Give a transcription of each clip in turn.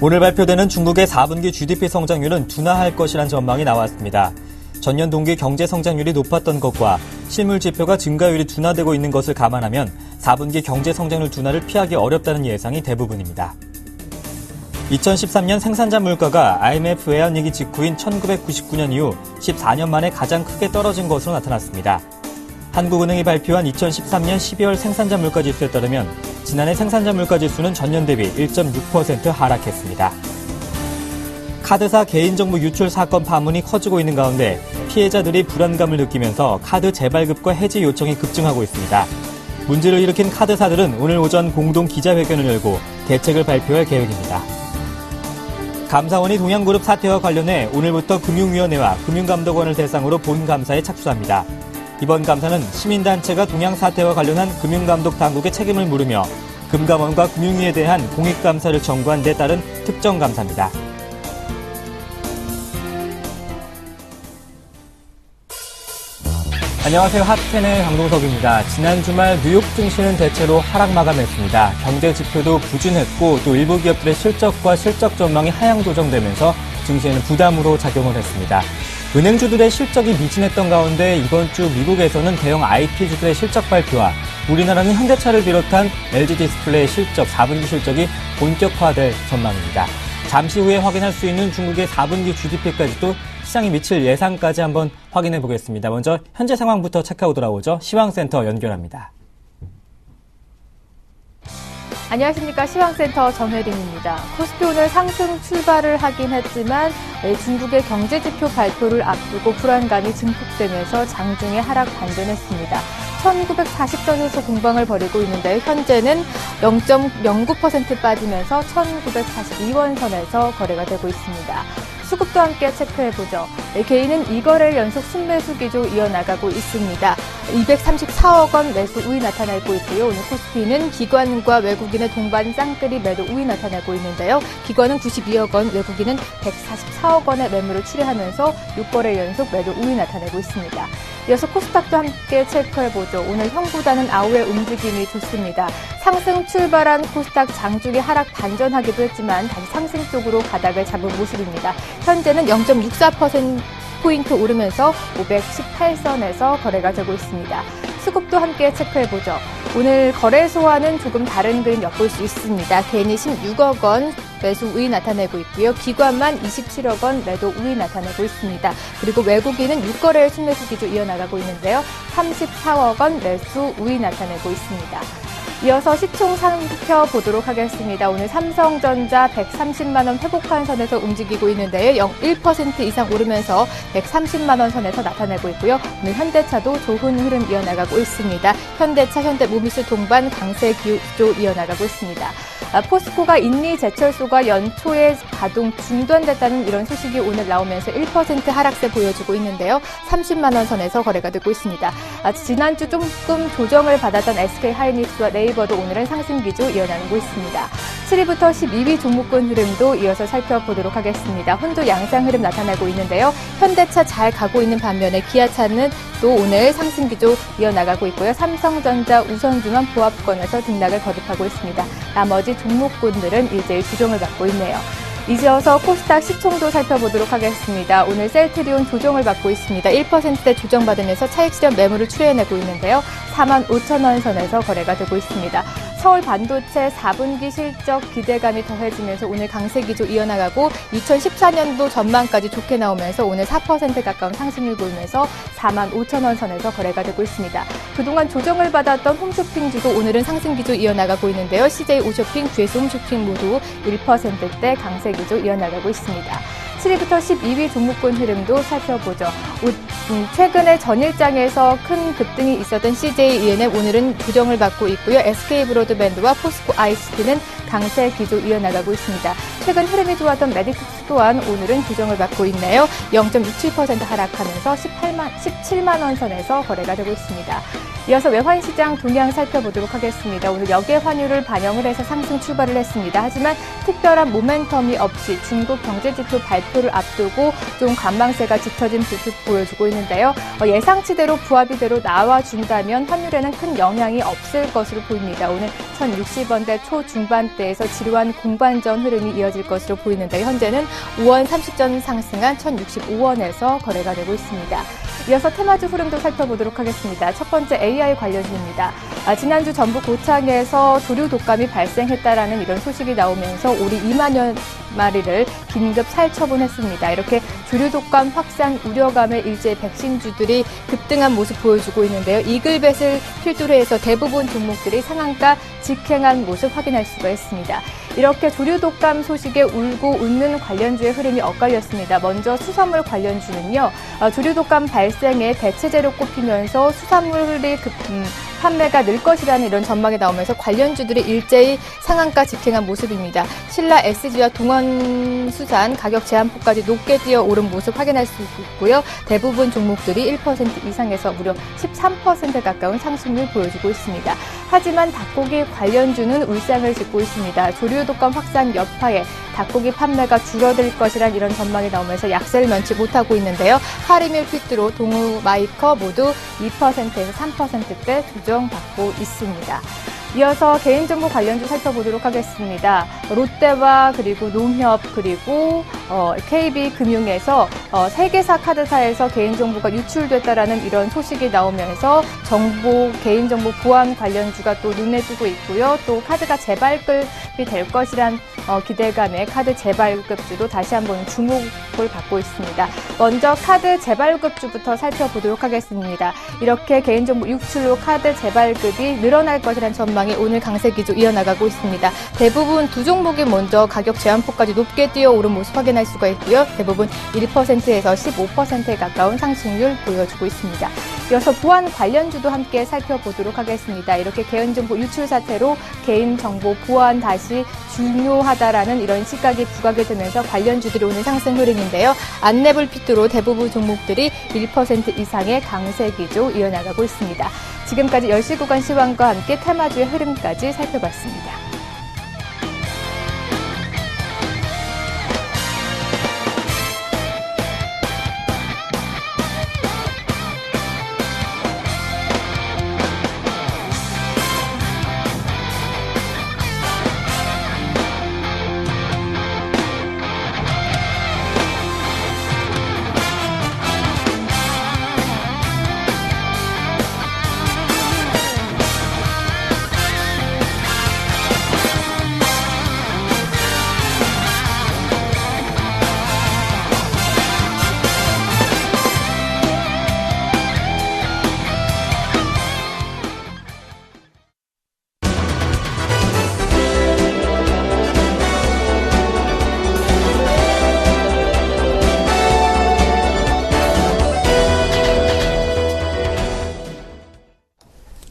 오늘 발표되는 중국의 4분기 GDP 성장률은 둔화할 것이란 전망이 나왔습니다. 전년 동기 경제 성장률이 높았던 것과 실물 지표가 증가율이 둔화되고 있는 것을 감안하면 4분기 경제 성장률 둔화를 피하기 어렵다는 예상이 대부분입니다. 2013년 생산자 물가가 IMF 외환위기 직후인 1999년 이후 14년 만에 가장 크게 떨어진 것으로 나타났습니다. 한국은행이 발표한 2013년 12월 생산자 물가지수에 따르면 지난해 생산자 물가지수는 전년 대비 1.6% 하락했습니다. 카드사 개인정보 유출 사건 파문이 커지고 있는 가운데 피해자들이 불안감을 느끼면서 카드 재발급과 해지 요청이 급증하고 있습니다. 문제를 일으킨 카드사들은 오늘 오전 공동 기자회견을 열고 대책을 발표할 계획입니다. 감사원이 동양그룹 사태와 관련해 오늘부터 금융위원회와 금융감독원을 대상으로 본감사에 착수합니다. 이번 감사는 시민단체가 동양 사태와 관련한 금융감독 당국의 책임을 물으며 금감원과 금융위에 대한 공익감사를 청구한 데 따른 특정감사입니다. 안녕하세요. 핫10의 강동석입니다. 지난 주말 뉴욕 증시는 대체로 하락 마감했습니다. 경제 지표도 부진했고 또 일부 기업들의 실적과 실적 전망이 하향 조정되면서 증시에는 부담으로 작용을 했습니다. 은행주들의 실적이 미진했던 가운데 이번 주 미국에서는 대형 IT주들의 실적 발표와 우리나라는 현대차를 비롯한 LG디스플레이의 실적, 4분기 실적이 본격화될 전망입니다. 잠시 후에 확인할 수 있는 중국의 4분기 GDP까지도 시장이 미칠 예상까지 한번 확인해 보겠습니다. 먼저 현재 상황부터 체크하고 돌아오죠. 시황센터 연결합니다. 안녕하십니까. 시황센터 정혜림입니다. 코스피 오늘 상승 출발을 하긴 했지만 중국의 경제지표 발표를 앞두고 불안감이 증폭되면서 장중에 하락 반전했습니다. 1940선에서 공방을 벌이고 있는데 현재는 0.09% 빠지면서 1942원 선에서 거래가 되고 있습니다. 수급도 함께 체크해보죠. 개인은 2거래일 연속 순매수 기조 이어나가고 있습니다. 234억 원 매수 우위 나타내고 있고요. 오늘 코스피는 기관과 외국인의 동반 쌍끌이 매도 우위 나타내고 있는데요. 기관은 92억 원, 외국인은 144억 원의 매물을 출회하면서 6거래일 연속 매도 우위 나타내고 있습니다. 이어서 코스닥도 함께 체크해보죠. 오늘 형보다는 아우의 움직임이 좋습니다. 상승 출발한 코스닥 장중에 하락 반전하기도 했지만 다시 상승 쪽으로 바닥을 잡은 모습입니다. 현재는 0.64%포인트 오르면서 518선에서 거래가 되고 있습니다. 수급도 함께 체크해보죠. 오늘 거래소와는 조금 다른 그림 엿볼 수 있습니다. 개인이 16억 원 매수 우위 나타내고 있고요. 기관만 27억 원 매도 우위 나타내고 있습니다. 그리고 외국인은 6거래일 순매수 기조 이어나가고 있는데요. 34억 원 매수 우위 나타내고 있습니다. 이어서 시총 살펴보도록 하겠습니다. 오늘 삼성전자 130만 원 회복한 선에서 움직이고 있는데요. 1% 이상 오르면서 130만 원 선에서 나타내고 있고요. 오늘 현대차도 좋은 흐름 이어나가고 있습니다. 현대차, 현대모비스 동반 강세 기조 이어나가고 있습니다. 포스코가 인리 제철소가 연초에 가동 중단됐다는 이런 소식이 오늘 나오면서 1% 하락세 보여주고 있는데요. 30만 원 선에서 거래가 되고 있습니다. 지난주 조금 조정을 받았던 SK하이닉스와 네이버도 오늘은 상승 기조 이어나가고 있습니다. 7위부터 12위 종목군 흐름도 이어서 살펴보도록 하겠습니다. 혼조 양상 흐름 나타나고 있는데요. 현대차 잘 가고 있는 반면에 기아차는 또 오늘 상승 기조 이어나가고 있고요. 삼성전자, 우선주만 보합권에서 등락을 거듭하고 있습니다. 나머지 종목군들은 일제히 조정을 받고 있네요. 이어서 코스닥 시총도 살펴보도록 하겠습니다. 오늘 셀트리온 조정을 받고 있습니다. 1%대 조정받으면서 차익 실현 매물을 출회해내고 있는데요. 45,000원 선에서 거래가 되고 있습니다. 서울 반도체 4분기 실적 기대감이 더해지면서 오늘 강세 기조 이어나가고 2014년도 전망까지 좋게 나오면서 오늘 4% 가까운 상승을 보이면서 45,000원 선에서 거래가 되고 있습니다. 그동안 조정을 받았던 홈쇼핑주도 오늘은 상승 기조 이어나가고 있는데요. CJ 오쇼핑, GS 홈쇼핑 모두 1%대 강세 기조 이어나가고 있습니다. 7위부터 12위 종목군 흐름도 살펴보죠. 최근에 전일장에서 큰 급등이 있었던 CJ ENM 오늘은 조정을 받고 있고요. SK브로드밴드와 포스코 ICT는 강세 기조 이어나가고 있습니다. 최근 흐름이 좋았던 메디틱스 또한 오늘은 조정을 받고 있네요. 0.67% 하락하면서 17만 원 선에서 거래가 되고 있습니다. 이어서 외환시장 동향 살펴보도록 하겠습니다. 오늘 역외 환율을 반영을 해서 상승 출발을 했습니다. 하지만 특별한 모멘텀이 없이 중국 경제지표 발표를 앞두고 좀 관망세가 짙어진 모습 보여주고 있는데요. 예상치대로 부합이대로 나와준다면 환율에는 큰 영향이 없을 것으로 보입니다. 오늘 1060원대 초중반대에서 지루한 공반전 흐름이 이어지고 이어질 것으로 보이는데 현재는 5원 30전 상승한 1,065원에서 거래가 되고 있습니다. 이어서 테마주 흐름도 살펴보도록 하겠습니다. 첫 번째 AI 관련주입니다. 지난주 전북 고창에서 조류 독감이 발생했다라는 이런 소식이 나오면서 우리 2만여 마리를 긴급 살처분했습니다. 이렇게 조류 독감 확산 우려감에 일제히 백신주들이 급등한 모습 보여주고 있는데요. 이글벳을 필두로 해서 대부분 종목들이 상한가 직행한 모습 확인할 수가 있습니다. 이렇게 조류 독감 소식에 울고 웃는 관련주의 흐름이 엇갈렸습니다. 먼저 수산물 관련주는요. 조류 독감 발생에 대체제로 꼽히면서 수산물이 판매가 늘 것이라는 이런 전망이 나오면서 관련주들이 일제히 상한가 직행한 모습입니다. 신라 SG와 동원수산 가격 제한폭까지 높게 뛰어오른 모습 확인할 수 있고요. 대부분 종목들이 1% 이상에서 무려 13% 가까운 상승률 보여주고 있습니다. 하지만 닭고기 관련주는 울상을 짓고 있습니다. 조류 독감 확산 여파에 닭고기 판매가 줄어들 것이란 이런 전망이 나오면서 약세를 면치 못하고 있는데요. 하리밀 피트로 동우 마이커 모두 2%에서 3%대 조정받고 있습니다. 이어서 개인정보 관련주 살펴보도록 하겠습니다. 롯데와 그리고 농협 그리고 KB금융에서 세계사 카드사에서 개인정보가 유출됐다라는 이런 소식이 나오면서 개인정보 보안 관련주가 또 눈에 띄고 있고요. 또 카드가 재발급이 될 것이란 기대감에 카드 재발급주도 다시 한번 주목을 받고 있습니다. 먼저 카드 재발급주부터 살펴보도록 하겠습니다. 이렇게 개인정보 유출로 카드 재발급이 늘어날 것이라는 전망이 오늘 강세 기조 이어나가고 있습니다. 대부분 두 종목이 먼저 가격 제한폭까지 높게 뛰어오른 모습 확인할 수가 있고요. 대부분 1%에서 15%에 가까운 상승률 보여주고 있습니다. 이어서 보안 관련주도 함께 살펴보도록 하겠습니다. 이렇게 개인정보 유출 사태로 개인정보 보안 다시 중요하다라는 이런 시각이 부각이 되면서 관련주들이 오늘 상승 흐름인데요. 안내불 피트로 대부분 종목들이 1% 이상의 강세 기조 이어나가고 있습니다. 지금까지 10시 구간 시황과 함께 테마주의 흐름까지 살펴봤습니다.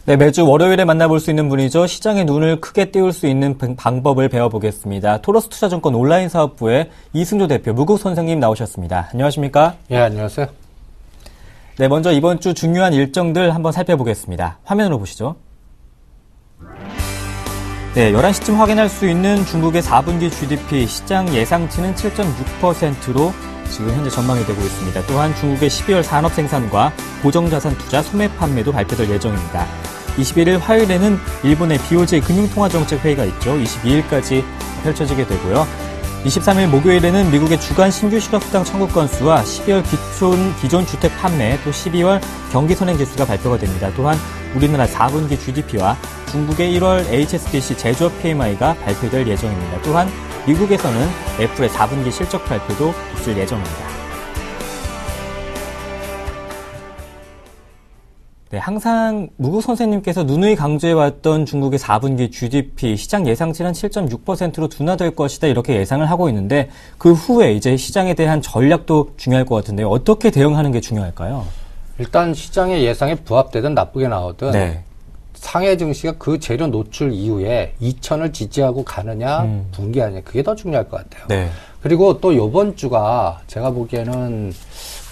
네, 매주 월요일에 만나볼 수 있는 분이죠. 시장의 눈을 크게 띄울 수 있는 방법을 배워보겠습니다. 토러스 투자증권 온라인 사업부의 이승조 대표, 무국 선생님 나오셨습니다. 안녕하십니까? 예, 안녕하세요. 네, 먼저 이번 주 중요한 일정들 한번 살펴보겠습니다. 화면으로 보시죠. 네, 11시쯤 확인할 수 있는 중국의 4분기 GDP 시장 예상치는 7.6%로 지금 현재 전망이 되고 있습니다. 또한 중국의 12월 산업생산과 고정자산 투자 소매 판매도 발표될 예정입니다. 21일 화요일에는 일본의 BOJ 금융통화정책회의가 있죠. 22일까지 펼쳐지게 되고요. 23일 목요일에는 미국의 주간 신규 실업수당 청구 건수와 12월 기존 주택 판매, 또 12월 경기선행지수가 발표가 됩니다. 또한 우리나라 4분기 GDP와 중국의 1월 HSBC 제조업 PMI가 발표될 예정입니다. 또한 미국에서는 애플의 4분기 실적 발표도 있을 예정입니다. 네, 항상 무국 선생님께서 누누이 강조해왔던 중국의 4분기 GDP 시장 예상치는 7.6%로 둔화될 것이다 이렇게 예상을 하고 있는데 그 후에 이제 시장에 대한 전략도 중요할 것 같은데요. 어떻게 대응하는 게 중요할까요? 일단 시장의 예상에 부합되든 나쁘게 나오든 네. 상해 증시가 그 재료 노출 이후에 2천을 지지하고 가느냐 붕괴하느냐 그게 더 중요할 것 같아요. 네. 그리고 또 이번 주가 제가 보기에는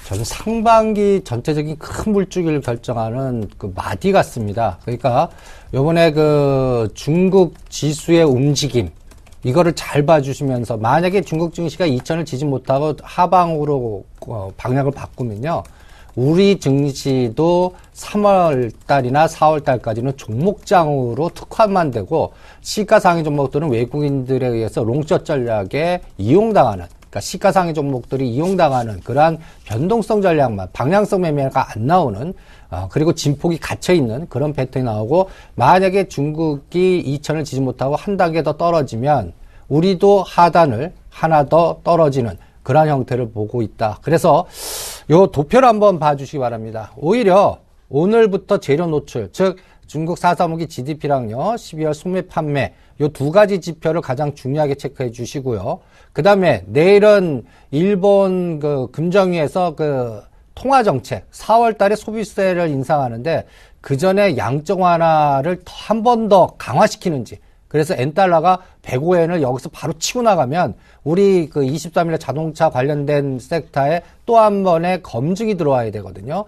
전 상반기 전체적인 큰 물줄기를 결정하는 그 마디 같습니다. 그러니까 요번에 그 중국 지수의 움직임 이거를 잘 봐주시면서 만약에 중국 증시가 2천을 지지 못하고 하방으로 방향을 바꾸면요. 우리 증시도 3월 달이나 4월 달까지는 종목장으로 특화만 되고 시가상위 종목들은 외국인들에 의해서 롱숏 전략에 이용당하는, 그러니까 시가상위 종목들이 이용당하는 그러한 변동성 전략만, 방향성 매매가 안 나오는, 그리고 진폭이 갇혀있는 그런 패턴이 나오고, 만약에 중국이 2천을 지지 못하고 한 단계 더 떨어지면 우리도 하단을 하나 더 떨어지는 그런 형태를 보고 있다. 그래서 요 도표를 한번 봐주시기 바랍니다. 오히려 오늘부터 재료 노출, 즉 중국 4사분기 GDP랑요 12월 소매 판매 요 두 가지 지표를 가장 중요하게 체크해 주시고요. 그 다음에 내일은 일본 그 금정위에서 그 통화 정책 4월 달에 소비세를 인상하는데 그 전에 양적 완화를 한 번 더 강화시키는지, 그래서 엔달러가 105엔을 여기서 바로 치고 나가면 우리 그 23일에 자동차 관련된 섹터에 또 한 번의 검증이 들어와야 되거든요.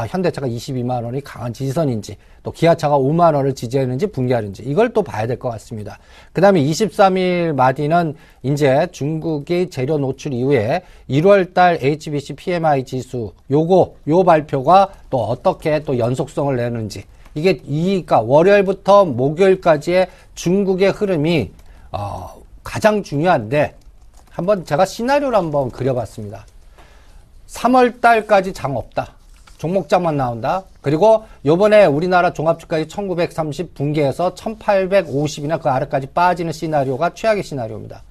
현대차가 22만 원이 강한 지지선인지, 또 기아차가 5만 원을 지지했는지 붕괴하는지, 이걸 또 봐야 될 것 같습니다. 그 다음에 23일 마디는 이제 중국이 재료 노출 이후에 1월 달 HBC PMI 지수 요 발표가 또 어떻게 또 연속성을 내는지, 이게 그러니까 월요일부터 목요일까지의 중국의 흐름이 가장 중요한데, 한번 제가 시나리오를 한번 그려봤습니다. 3월 달까지 장 없다. 종목장만 나온다. 그리고 요번에 우리나라 종합주가이 1930 붕괴해서 1850이나 그 아래까지 빠지는 시나리오가 최악의 시나리오입니다.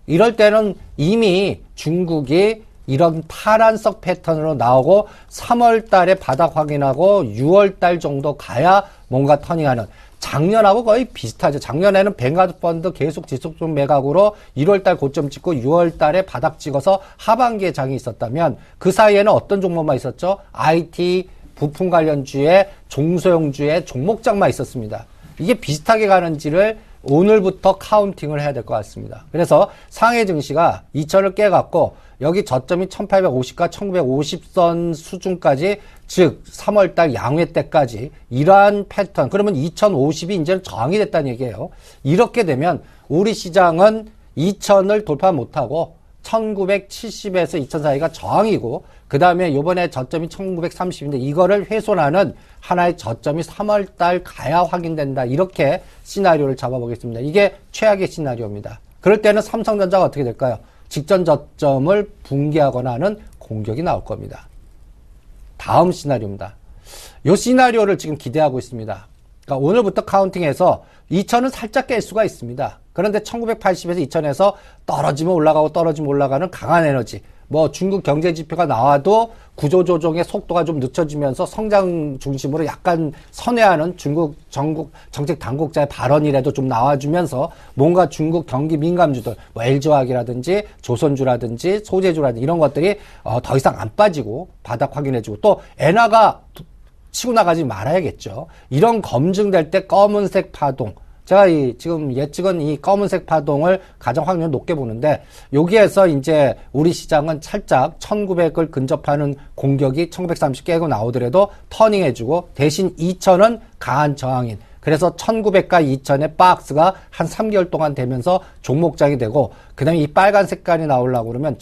이럴 때는 이미 중국이 이런 파란색 패턴으로 나오고 3월 달에 바닥 확인하고 6월 달 정도 가야 뭔가 터닝하는, 작년하고 거의 비슷하죠. 작년에는 뱅가드 펀드 계속 지속적 매각으로 1월 달 고점 찍고 6월 달에 바닥 찍어서 하반기에 장이 있었다면 그 사이에는 어떤 종목만 있었죠? IT, 부품 관련주에, 종소형주에 종목장만 있었습니다. 이게 비슷하게 가는지를 오늘부터 카운팅을 해야 될 것 같습니다. 그래서 상해 증시가 2000을 깨갖고 여기 저점이 1850과 1950선 수준까지, 즉 3월달 양회 때까지 이러한 패턴, 그러면 2050이 이제는 저항이 됐다는 얘기예요. 이렇게 되면 우리 시장은 2000을 돌파 못하고 1970에서 2000 사이가 저항이고, 그 다음에 요번에 저점이 1930인데 이거를 훼손하는 하나의 저점이 3월달 가야 확인된다. 이렇게 시나리오를 잡아보겠습니다. 이게 최악의 시나리오입니다. 그럴 때는 삼성전자가 어떻게 될까요? 직전 저점을 붕괴하거나 하는 공격이 나올 겁니다. 다음 시나리오입니다. 이 시나리오를 지금 기대하고 있습니다. 그러니까 오늘부터 카운팅해서 2000은 살짝 깰 수가 있습니다. 그런데 1980에서 2000에서 떨어지면 올라가고 떨어지면 올라가는 강한 에너지, 뭐 중국 경제 지표가 나와도 구조조정의 속도가 좀 늦춰지면서 성장 중심으로 약간 선회하는 중국 정책 당국자의 발언이라도 좀 나와주면서 뭔가 중국 경기 민감주들, 뭐 LG화학이라든지 조선주라든지 소재주라든지 이런 것들이 더 이상 안 빠지고 바닥 확인해주고, 또 엔화가 치고 나가지 말아야겠죠. 이런 검증될 때 검은색 파동, 제가 지금 예측은 이 검은색 파동을 가장 확률 높게 보는데, 여기에서 이제 우리 시장은 살짝 1900을 근접하는 공격이 1930 깨고 나오더라도 터닝해주고, 대신 2000은 강한 저항인, 그래서 1900과 2000의 박스가 한 3개월 동안 되면서 종목장이 되고, 그 다음에 이 빨간 색깔이 나오려고 그러면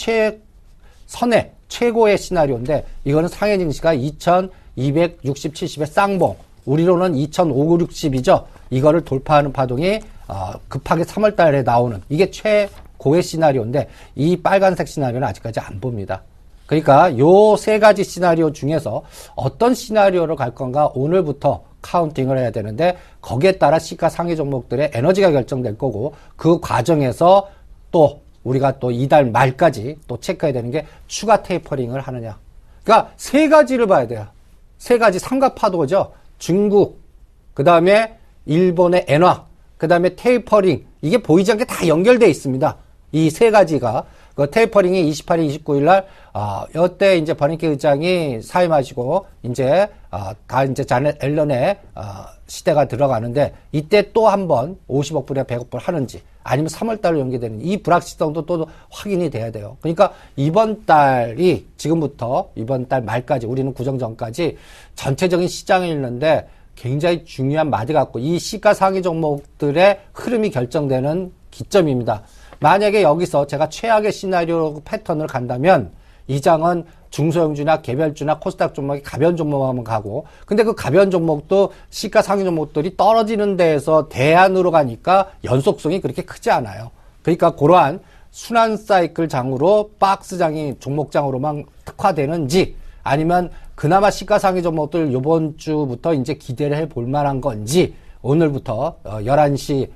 최고의 시나리오인데, 이거는 상해 증시가 2260, 70의 쌍봉, 우리로는 2560이죠. 이거를 돌파하는 파동이 급하게 3월 달에 나오는, 이게 최고의 시나리오인데, 이 빨간색 시나리오는 아직까지 안 봅니다. 그러니까 요 세 가지 시나리오 중에서 어떤 시나리오로 갈 건가 오늘부터 카운팅을 해야 되는데, 거기에 따라 시가 상위 종목들의 에너지가 결정될 거고, 그 과정에서 또 우리가 또 이달 말까지 또 체크해야 되는 게 추가 테이퍼링을 하느냐. 그러니까 세 가지를 봐야 돼요. 세 가지 삼각파도죠. 중국, 그 다음에 일본의 엔화, 그 다음에 테이퍼링, 이게 보이지 않게 다 연결되어 있습니다. 이 세 가지가. 그 테이퍼링이 28일, 29일 날, 이때 이제 버닝키 의장이 사임하시고, 이제, 다 이제 자넷 앨런의, 시대가 들어가는데, 이때 또 한 번 50억 불이나 100억 불 하는지, 아니면 3월 달로 연계되는 이 불확실성도 또 확인이 돼야 돼요. 그러니까 이번 달이 지금부터 이번 달 말까지, 우리는 구정 전까지 전체적인 시장을 읽는데 굉장히 중요한 마디 같고, 이 시가 상위 종목들의 흐름이 결정되는 기점입니다. 만약에 여기서 제가 최악의 시나리오 패턴을 간다면 이 장은 중소형주나 개별주나 코스닥 종목이 가변 종목하면 가고, 근데 그 가변 종목도 시가 상위 종목들이 떨어지는 데에서 대안으로 가니까 연속성이 그렇게 크지 않아요. 그러니까 그러한 순환 사이클 장으로 박스장이 종목장으로만 특화되는지, 아니면 그나마 시가 상위 종목들 이번 주부터 이제 기대를 해볼 만한 건지, 오늘부터 11시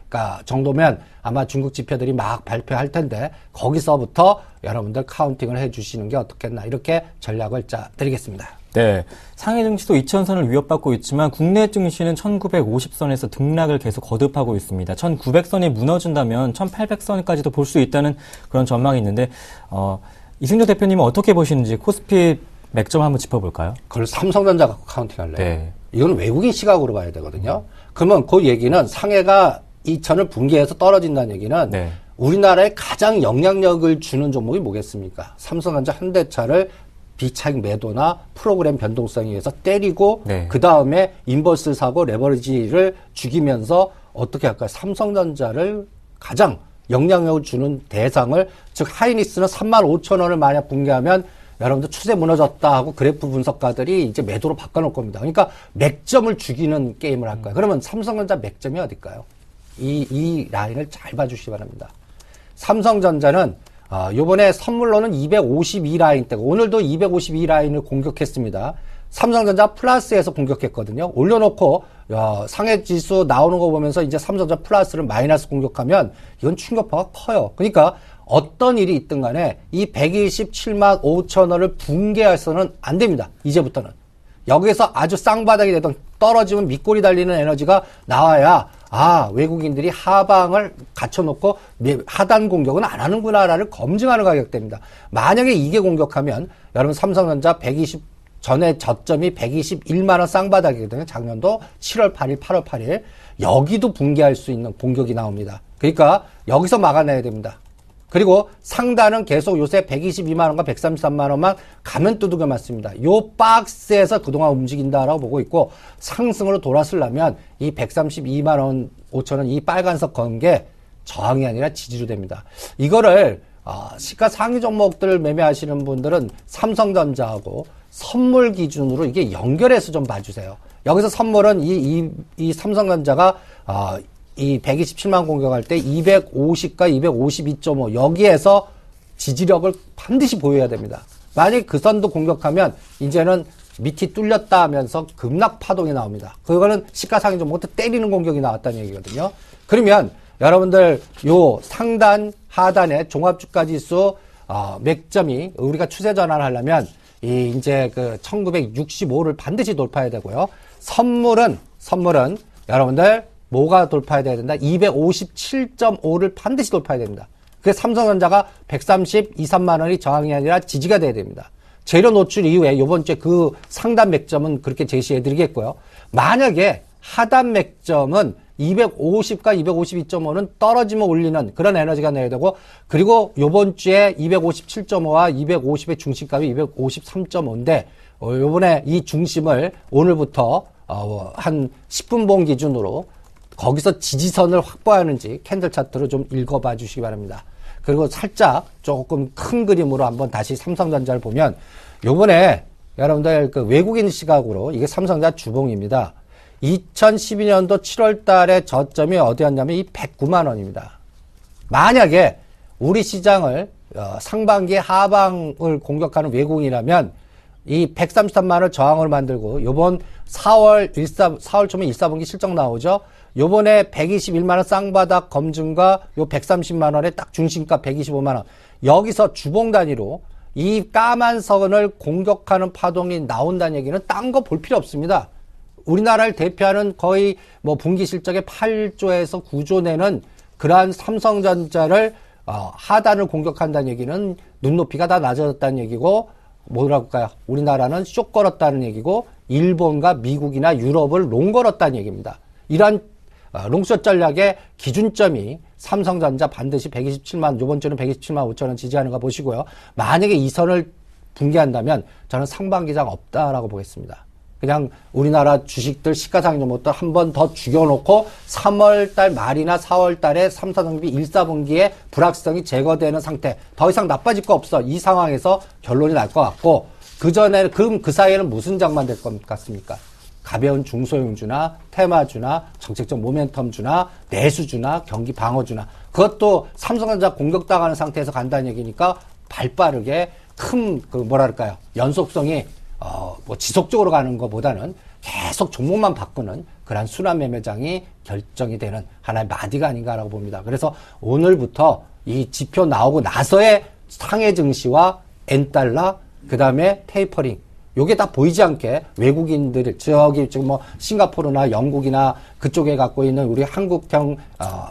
정도면 아마 중국 지표들이 막 발표할 텐데 거기서부터 여러분들 카운팅을 해주시는 게 어떻겠나, 이렇게 전략을 드리겠습니다. 네, 상해 증시도 2000선을 위협받고 있지만 국내 증시는 1950선에서 등락을 계속 거듭하고 있습니다. 1900선이 무너진다면 1800선까지도 볼 수 있다는 그런 전망이 있는데 이승조 대표님은 어떻게 보시는지 코스피 맥점 한번 짚어볼까요? 그걸 삼성전자 갖고 카운팅할래요? 네. 이건 외국인 시각으로 봐야 되거든요. 그러면 그 얘기는 상해가 2000을 붕괴해서 떨어진다는 얘기는 네. 우리나라에 가장 영향력을 주는 종목이 뭐겠습니까? 삼성전자 현대차를 비차익 매도나 프로그램 변동성에 의해서 때리고 네. 그 다음에 인버스를 사고 레버리지를 죽이면서 어떻게 할까요? 삼성전자를 가장 영향력을 주는 대상을, 즉 하이닉스는 35,000원을 만약 붕괴하면 여러분들 추세 무너졌다 하고 그래프 분석가들이 이제 매도로 바꿔놓을 겁니다. 그러니까 맥점을 죽이는 게임을 할 거예요. 그러면 삼성전자 맥점이 어딜까요? 이 라인을 잘 봐주시기 바랍니다. 삼성전자는 요번에 선물로는 252 라인대고, 오늘도 252 라인을 공격했습니다. 삼성전자 플러스에서 공격했거든요. 올려놓고 상해 지수 나오는 거 보면서 이제 삼성전자 플러스를 마이너스 공격하면 이건 충격파가 커요. 그러니까 어떤 일이 있든 간에 이 127만 5천 원을 붕괴해서는 안 됩니다. 이제부터는. 여기서 아주 쌍바닥이 되던, 떨어지면 밑골이 달리는 에너지가 나와야 외국인들이 하방을 갖춰놓고 하단 공격은 안 하는구나라를 검증하는 가격대입니다. 만약에 이게 공격하면 여러분 삼성전자 120 전에 저점이 121만 원 쌍바닥이거든요. 작년도 7월 8일, 8월 8일. 여기도 붕괴할 수 있는 공격이 나옵니다. 그러니까 여기서 막아내야 됩니다. 그리고 상단은 계속 요새 122만 원과 133만 원만 가면 두들겨 맞습니다. 요 박스에서 그동안 움직인다라고 보고 있고, 상승으로 돌아서려면 이 132만 원 5천 원 이 빨간색 건 게 저항이 아니라 지지로 됩니다. 이거를 시가 상위 종목들을 매매하시는 분들은 삼성전자하고 선물 기준으로 이게 연결해서 좀 봐주세요. 여기서 선물은 이 삼성전자가 이 127만 공격할 때 250과 252.5 여기에서 지지력을 반드시 보여야 됩니다. 만약 그 선도 공격하면 이제는 밑이 뚫렸다 하면서 급락 파동이 나옵니다. 그거는 시가상위 종목부터 때리는 공격이 나왔다는 얘기거든요. 그러면 여러분들 요 상단 하단의 종합주가지수 맥점이 우리가 추세 전환을 하려면 이제 그 1965를 반드시 돌파해야 되고요. 선물은 여러분들 뭐가 돌파해야 된다? 257.5를 반드시 돌파해야 됩니다. 그래서 삼성전자가 132, 3만 원이 저항이 아니라 지지가 돼야 됩니다. 재료 노출 이후에 이번 주에 그 상단 맥점은 그렇게 제시해 드리겠고요. 만약에 하단 맥점은 250과 252.5는 떨어지면 올리는 그런 에너지가 내야 되고, 그리고 이번 주에 257.5와 250의 중심값이 253.5인데 요번에 이 중심을 오늘부터 한 10분 봉 기준으로 거기서 지지선을 확보하는지 캔들 차트로 좀 읽어봐 주시기 바랍니다. 그리고 살짝 조금 큰 그림으로 한번 다시 삼성전자를 보면, 요번에 여러분들 그 외국인 시각으로 이게 삼성전자 주봉입니다. 2012년도 7월 달에 저점이 어디였냐면 이 109만 원입니다. 만약에 우리 시장을 상반기 하방을 공격하는 외국인이라면 이 133만 원 저항을 만들고, 요번 4월 초면 1사분기 실적 나오죠. 요번에 121만 원 쌍바닥 검증과 요 130만 원의 딱 중심가 125만 원. 여기서 주봉 단위로 이 까만 선을 공격하는 파동이 나온다는 얘기는 딴 거 볼 필요 없습니다. 우리나라를 대표하는 거의 뭐 분기 실적의 8조에서 9조 내는 그러한 삼성전자를 하단을 공격한다는 얘기는 눈높이가 다 낮아졌다는 얘기고, 뭐라고 할까요? 우리나라는 숏 걸었다는 얘기고, 일본과 미국이나 유럽을 롱 걸었다는 얘기입니다. 이러한 롱숏 전략의 기준점이 삼성전자 반드시 127만, 요번 주는 127만 5천 원 지지하는 거 보시고요. 만약에 이 선을 붕괴한다면 저는 상반기장 없다라고 보겠습니다. 그냥 우리나라 주식들 시가상종부터 한 번 더 죽여놓고 3월달 말이나 4월달에 3, 4분기, 1, 4분기에 불확실성이 제거되는 상태. 더 이상 나빠질 거 없어. 이 상황에서 결론이 날 것 같고 그전에 그 사이에는 무슨 장만 될 것 같습니까? 가벼운 중소형주나 테마주나 정책적 모멘텀주나 내수주나 경기 방어주나 그것도 삼성전자 공격당하는 상태에서 간다는 얘기니까 발빠르게 큰 뭐랄까요 연속성이 뭐 지속적으로 가는 것보다는 계속 종목만 바꾸는 그런 순환 매매장이 결정이 되는 하나의 마디가 아닌가라고 봅니다. 그래서 오늘부터 이 지표 나오고 나서의 상해 증시와 엔달러 그다음에 테이퍼링 요게 다 보이지 않게 외국인들 저기 지금 뭐 싱가포르나 영국이나 그쪽에 갖고 있는 우리 한국형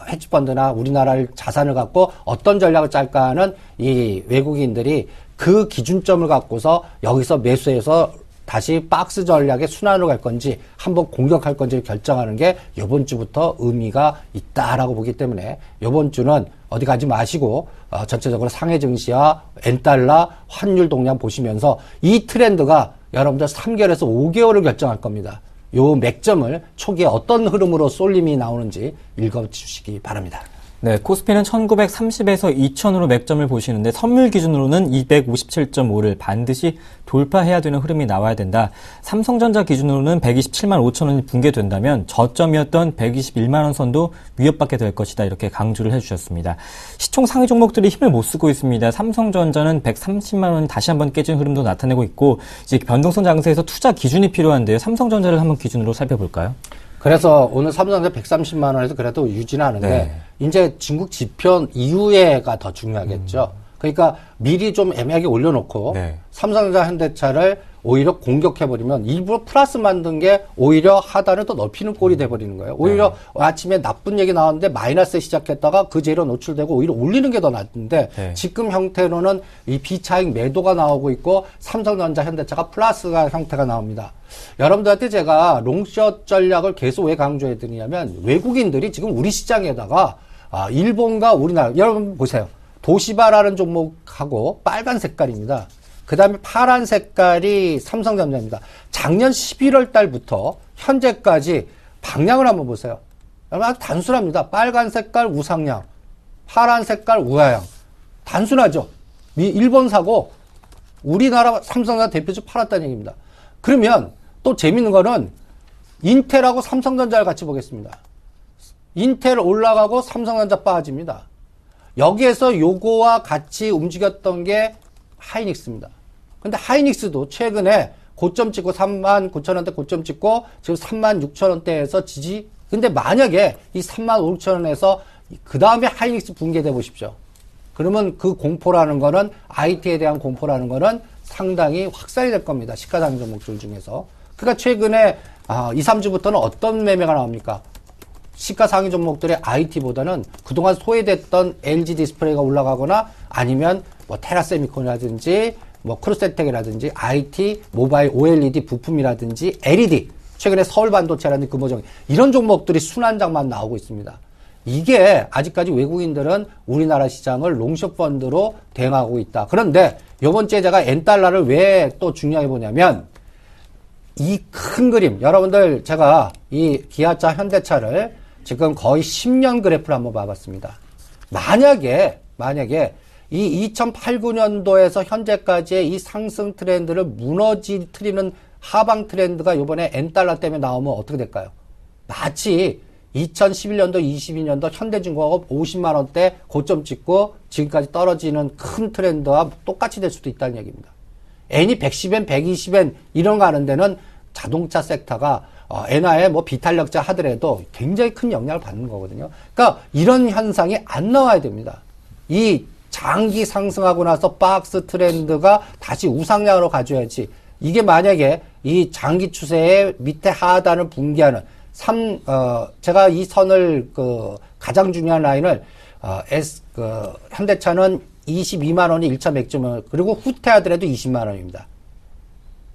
헤지펀드나 우리나라를 자산을 갖고 어떤 전략을 짤까 하는 이 외국인들이 그 기준점을 갖고서 여기서 매수해서 다시 박스 전략의 순환으로 갈 건지 한번 공격할 건지를 결정하는 게 이번 주부터 의미가 있다라고 보기 때문에 이번 주는 어디 가지 마시고 전체적으로 상해 증시와 엔달러 환율 동향 보시면서 이 트렌드가 여러분들 3개월에서 5개월을 결정할 겁니다. 요 맥점을 초기에 어떤 흐름으로 쏠림이 나오는지 읽어주시기 바랍니다. 네, 코스피는 1930에서 2000으로 맥점을 보시는데 선물 기준으로는 257.5를 반드시 돌파해야 되는 흐름이 나와야 된다. 삼성전자 기준으로는 127만 5천 원이 붕괴된다면 저점이었던 121만 원 선도 위협받게 될 것이다. 이렇게 강조를 해주셨습니다. 시총 상위 종목들이 힘을 못 쓰고 있습니다. 삼성전자는 130만 원이 다시 한번 깨진 흐름도 나타내고 있고 이제 변동성 장세에서 투자 기준이 필요한데요. 삼성전자를 한번 기준으로 살펴볼까요? 그래서 오늘 삼성전자 130만 원에서 그래도 유지는 하는데 네. 이제 중국 지표 이후에가 더 중요하겠죠. 그러니까 미리 좀 애매하게 올려놓고 네. 삼성전자 현대차를 오히려 공격해버리면 일부러 플러스 만든 게 오히려 하단을 더 넓히는 꼴이 돼버리는 거예요. 오히려 아침에 나쁜 얘기 나왔는데 마이너스에 시작했다가 그 재료 노출되고 오히려 올리는 게 더 낫는데 네. 지금 형태로는 이 비차익 매도가 나오고 있고 삼성전자 현대차가 플러스가 형태가 나옵니다. 여러분들한테 제가 롱숏 전략을 계속 왜 강조해 드리냐면 외국인들이 지금 우리 시장에다가 일본과 우리나라 여러분 보세요. 도시바라는 종목하고 빨간 색깔입니다. 그 다음에 파란 색깔이 삼성전자입니다. 작년 11월 달부터 현재까지 방향을 한번 보세요. 여러분 아주 단순합니다. 빨간 색깔 우상향, 파란 색깔 우하향. 단순하죠. 일본 사고 우리나라 삼성전자 대표주 팔았다는 얘기입니다. 그러면 또 재밌는 거는 인텔하고 삼성전자를 같이 보겠습니다. 인텔 올라가고 삼성전자 빠집니다. 여기에서 요거와 같이 움직였던 게 하이닉스입니다. 근데 하이닉스도 최근에 고점 찍고 39,000원대 고점 찍고 지금 36,000원대에서 지지. 근데 만약에 이 35,000원에서 그 다음에 하이닉스 붕괴돼 보십시오. 그러면 그 공포라는 거는 IT에 대한 공포라는 거는 상당히 확산이 될 겁니다. 시가상위 종목들 중에서. 그러니까 최근에 2, 3주부터는 어떤 매매가 나옵니까? 시가상위 종목들의 IT보다는 그동안 소외됐던 LG 디스플레이가 올라가거나 아니면 뭐 테라세미콘이라든지 뭐 크루센텍이라든지 IT, 모바일 OLED 부품이라든지 LED, 최근에 서울반도체라든지 금호정 이런 종목들이 순환장만 나오고 있습니다. 이게 아직까지 외국인들은 우리나라 시장을 롱숏 펀드로 대응하고 있다. 그런데 이번 주에 제가 엔달러를 왜 또 중요하게 보냐면 이 큰 그림, 여러분들 제가 이 기아차 현대차를 지금 거의 10년 그래프를 한번 봐봤습니다. 만약에 이 2008, 9년도에서 현재까지의 이 상승 트렌드를 무너뜨리는 하방 트렌드가 이번에 엔달러 때문에 나오면 어떻게 될까요? 마치 2011년도, 22년도 현대중공업 50만 원대 고점 찍고 지금까지 떨어지는 큰 트렌드와 똑같이 될 수도 있다는 얘기입니다. N이 110엔, 120엔 이런 거 하는 데는 자동차 섹터가 엔화의 뭐 비탄력자 하더라도 굉장히 큰 영향을 받는 거거든요. 그러니까 이런 현상이 안 나와야 됩니다. 이 장기 상승하고 나서 박스 트렌드가 다시 우상향으로 가져야지. 이게 만약에 이 장기 추세의 밑에 하단을 붕괴하는 제가 이 선을 가장 중요한 라인을 현대차는 22만 원이 1차 맥점, 그리고 후퇴하더라도 20만 원입니다.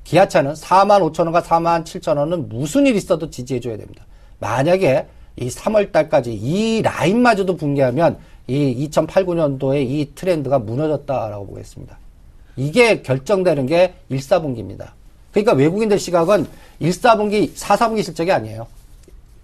기아차는 4만 5천 원과 4만 7천 원은 무슨 일 있어도 지지해줘야 됩니다. 만약에 이 3월 달까지 이 라인마저도 붕괴하면 이 2008, 9년도에 이 트렌드가 무너졌다라고 보겠습니다. 이게 결정되는 게 1, 4분기입니다. 그러니까 외국인들 시각은 1, 4분기 실적이 아니에요.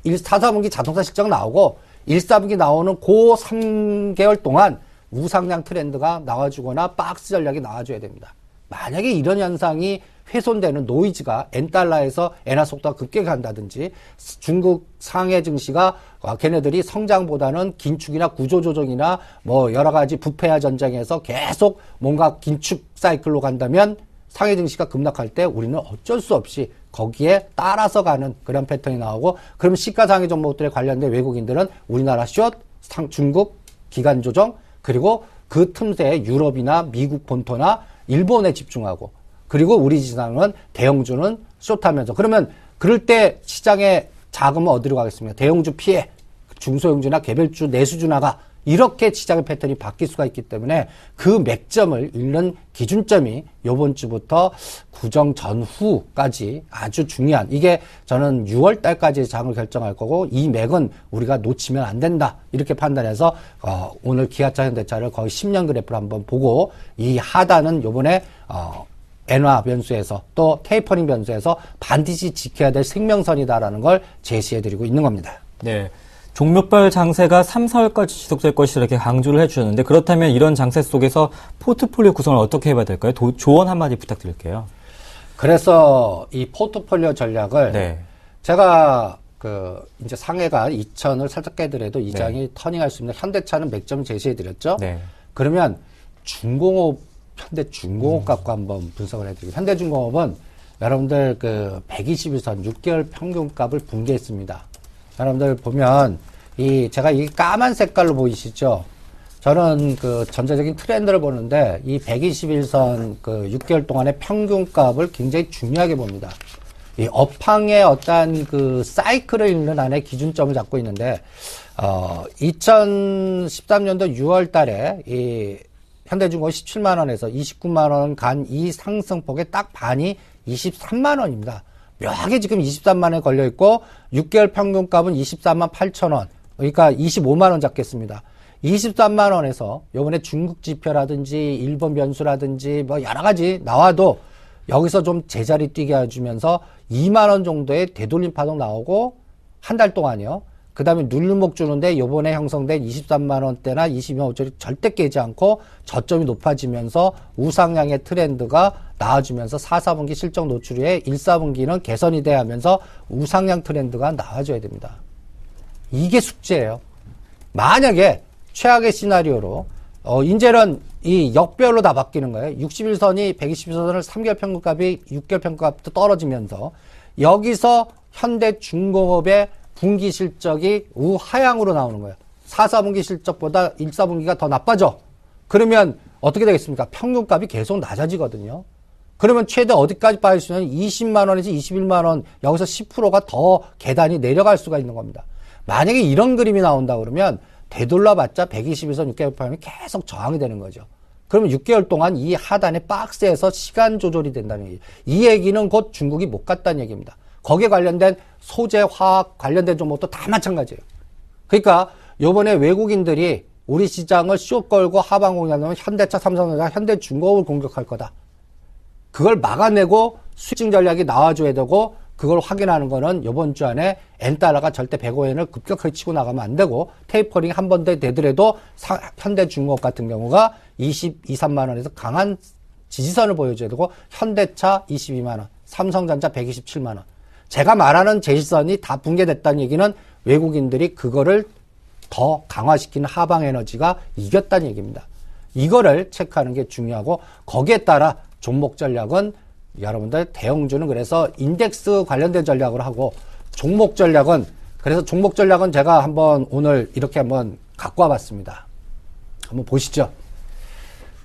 4, 4분기 자동차 실적 나오고 1, 4분기 나오는 그 3개월 동안 우상향 트렌드가 나와주거나 박스 전략이 나와줘야 됩니다. 만약에 이런 현상이 훼손되는 노이즈가 N달러에서 엔화 속도가 급격히 간다든지 중국 상해 증시가 걔네들이 성장보다는 긴축이나 구조조정이나 뭐 여러 가지 부패와 전쟁에서 계속 뭔가 긴축 사이클로 간다면 상해 증시가 급락할 때 우리는 어쩔 수 없이 거기에 따라서 가는 그런 패턴이 나오고 그럼 시가상해 종목들에 관련된 외국인들은 우리나라 숏, 중국 기간 조정 그리고 그 틈새에 유럽이나 미국 본토나 일본에 집중하고 그리고 우리 시장은 대형주는 숏하면서 그러면 그럴 때 시장의 자금은 어디로 가겠습니까? 대형주 피해 중소형주나 개별주 내수주 나가 이렇게 시장의 패턴이 바뀔 수가 있기 때문에 그 맥점을 읽는 기준점이 이번 주부터 구정 전후까지 아주 중요한 이게 저는 6월 달까지 장을 결정할 거고 이 맥은 우리가 놓치면 안 된다 이렇게 판단해서 오늘 기아차 현대차를 거의 10년 그래프를 한번 보고 이 하단은 요번에 엔화 변수에서 또 테이퍼링 변수에서 반드시 지켜야 될 생명선이다라는 걸 제시해드리고 있는 겁니다. 네. 종목별 장세가 3, 4월까지 지속될 것이다 이렇게 강조를 해주셨는데 그렇다면 이런 장세 속에서 포트폴리오 구성을 어떻게 해봐야 될까요? 조언 한마디 부탁드릴게요. 그래서 이 포트폴리오 전략을 네. 제가 이제 상해가 2000을 살짝 깨더라도 이 장이 터닝할 수 있는 현대차는 맥점 제시해드렸죠. 네. 그러면 현대중공업 갖고 한번 분석을 해드리고 현대중공업은 여러분들 121선 6개월 평균값을 붕괴했습니다. 여러분들 보면 제가 이 까만 색깔로 보이시죠? 저는 전체적인 트렌드를 보는데 이 121선 6개월 동안의 평균값을 굉장히 중요하게 봅니다. 이 업황의 어떤 사이클을 읽는 안에 기준점을 잡고 있는데 2013년도 6월 달에 이 현대중공업 17만 원에서 29만 원 간 이 상승폭의 딱 반이 23만 원입니다. 묘하게 지금 23만 원에 걸려 있고 6개월 평균값은 24만 8천 원. 그러니까 25만 원 잡겠습니다. 23만 원에서 요번에 중국 지표라든지 일본 변수라든지 뭐 여러 가지 나와도 여기서 좀 제자리 뛰게 해주면서 2만 원 정도의 되돌림 파동 나오고 한 달 동안이요. 그 다음에 눌림목 주는데 요번에 형성된 23만 원대나 22만 5천이 절대 깨지 않고 저점이 높아지면서 우상향의 트렌드가 나와주면서 4, 4분기 실적 노출에 1, 4분기는 개선이 돼야 하면서 우상향 트렌드가 나와줘야 됩니다. 이게 숙제예요. 만약에 최악의 시나리오로 이제는 이 역별로 다 바뀌는 거예요. 61선이 120선을 3개월 평균값이 6개월 평균값도 떨어지면서 여기서 현대중공업의 분기 실적이 우하향으로 나오는 거예요. 4, 4분기 실적보다 1, 4분기가 더 나빠져. 그러면 어떻게 되겠습니까? 평균값이 계속 낮아지거든요. 그러면 최대 어디까지 빠질 수 있는 20만 원에서 21만 원 여기서 10%가 더 계단이 내려갈 수가 있는 겁니다. 만약에 이런 그림이 나온다 그러면 되돌려봤자 121선 6개월 평균이 계속 저항이 되는 거죠. 그러면 6개월 동안 이 하단의 박스에서 시간 조절이 된다는 얘기예요. 이 얘기는 곧 중국이 못 갔다는 얘기입니다. 거기에 관련된 소재, 화학 관련된 종목도 다 마찬가지예요. 그러니까 요번에 외국인들이 우리 시장을 숏 걸고 하방 공략하면 현대차, 삼성전자, 현대중공업을 공격할 거다. 그걸 막아내고 수익 전략이 나와줘야 되고 그걸 확인하는 거는 이번 주 안에 N달러가 절대 105엔을 급격하게 치고 나가면 안 되고 테이퍼링 한 번 더 되더라도 현대중공업 같은 경우가 23만 원에서 강한 지지선을 보여줘야 되고 현대차 22만 원, 삼성전자 127만 원. 제가 말하는 제시선이 다 붕괴됐다는 얘기는 외국인들이 그거를 더 강화시키는 하방 에너지가 이겼다는 얘기입니다. 이거를 체크하는 게 중요하고 거기에 따라 종목 전략은 여러분들 대형주는 그래서 인덱스 관련된 전략을 하고 종목 전략은 제가 한번 오늘 이렇게 한번 갖고 와봤습니다. 한번 보시죠.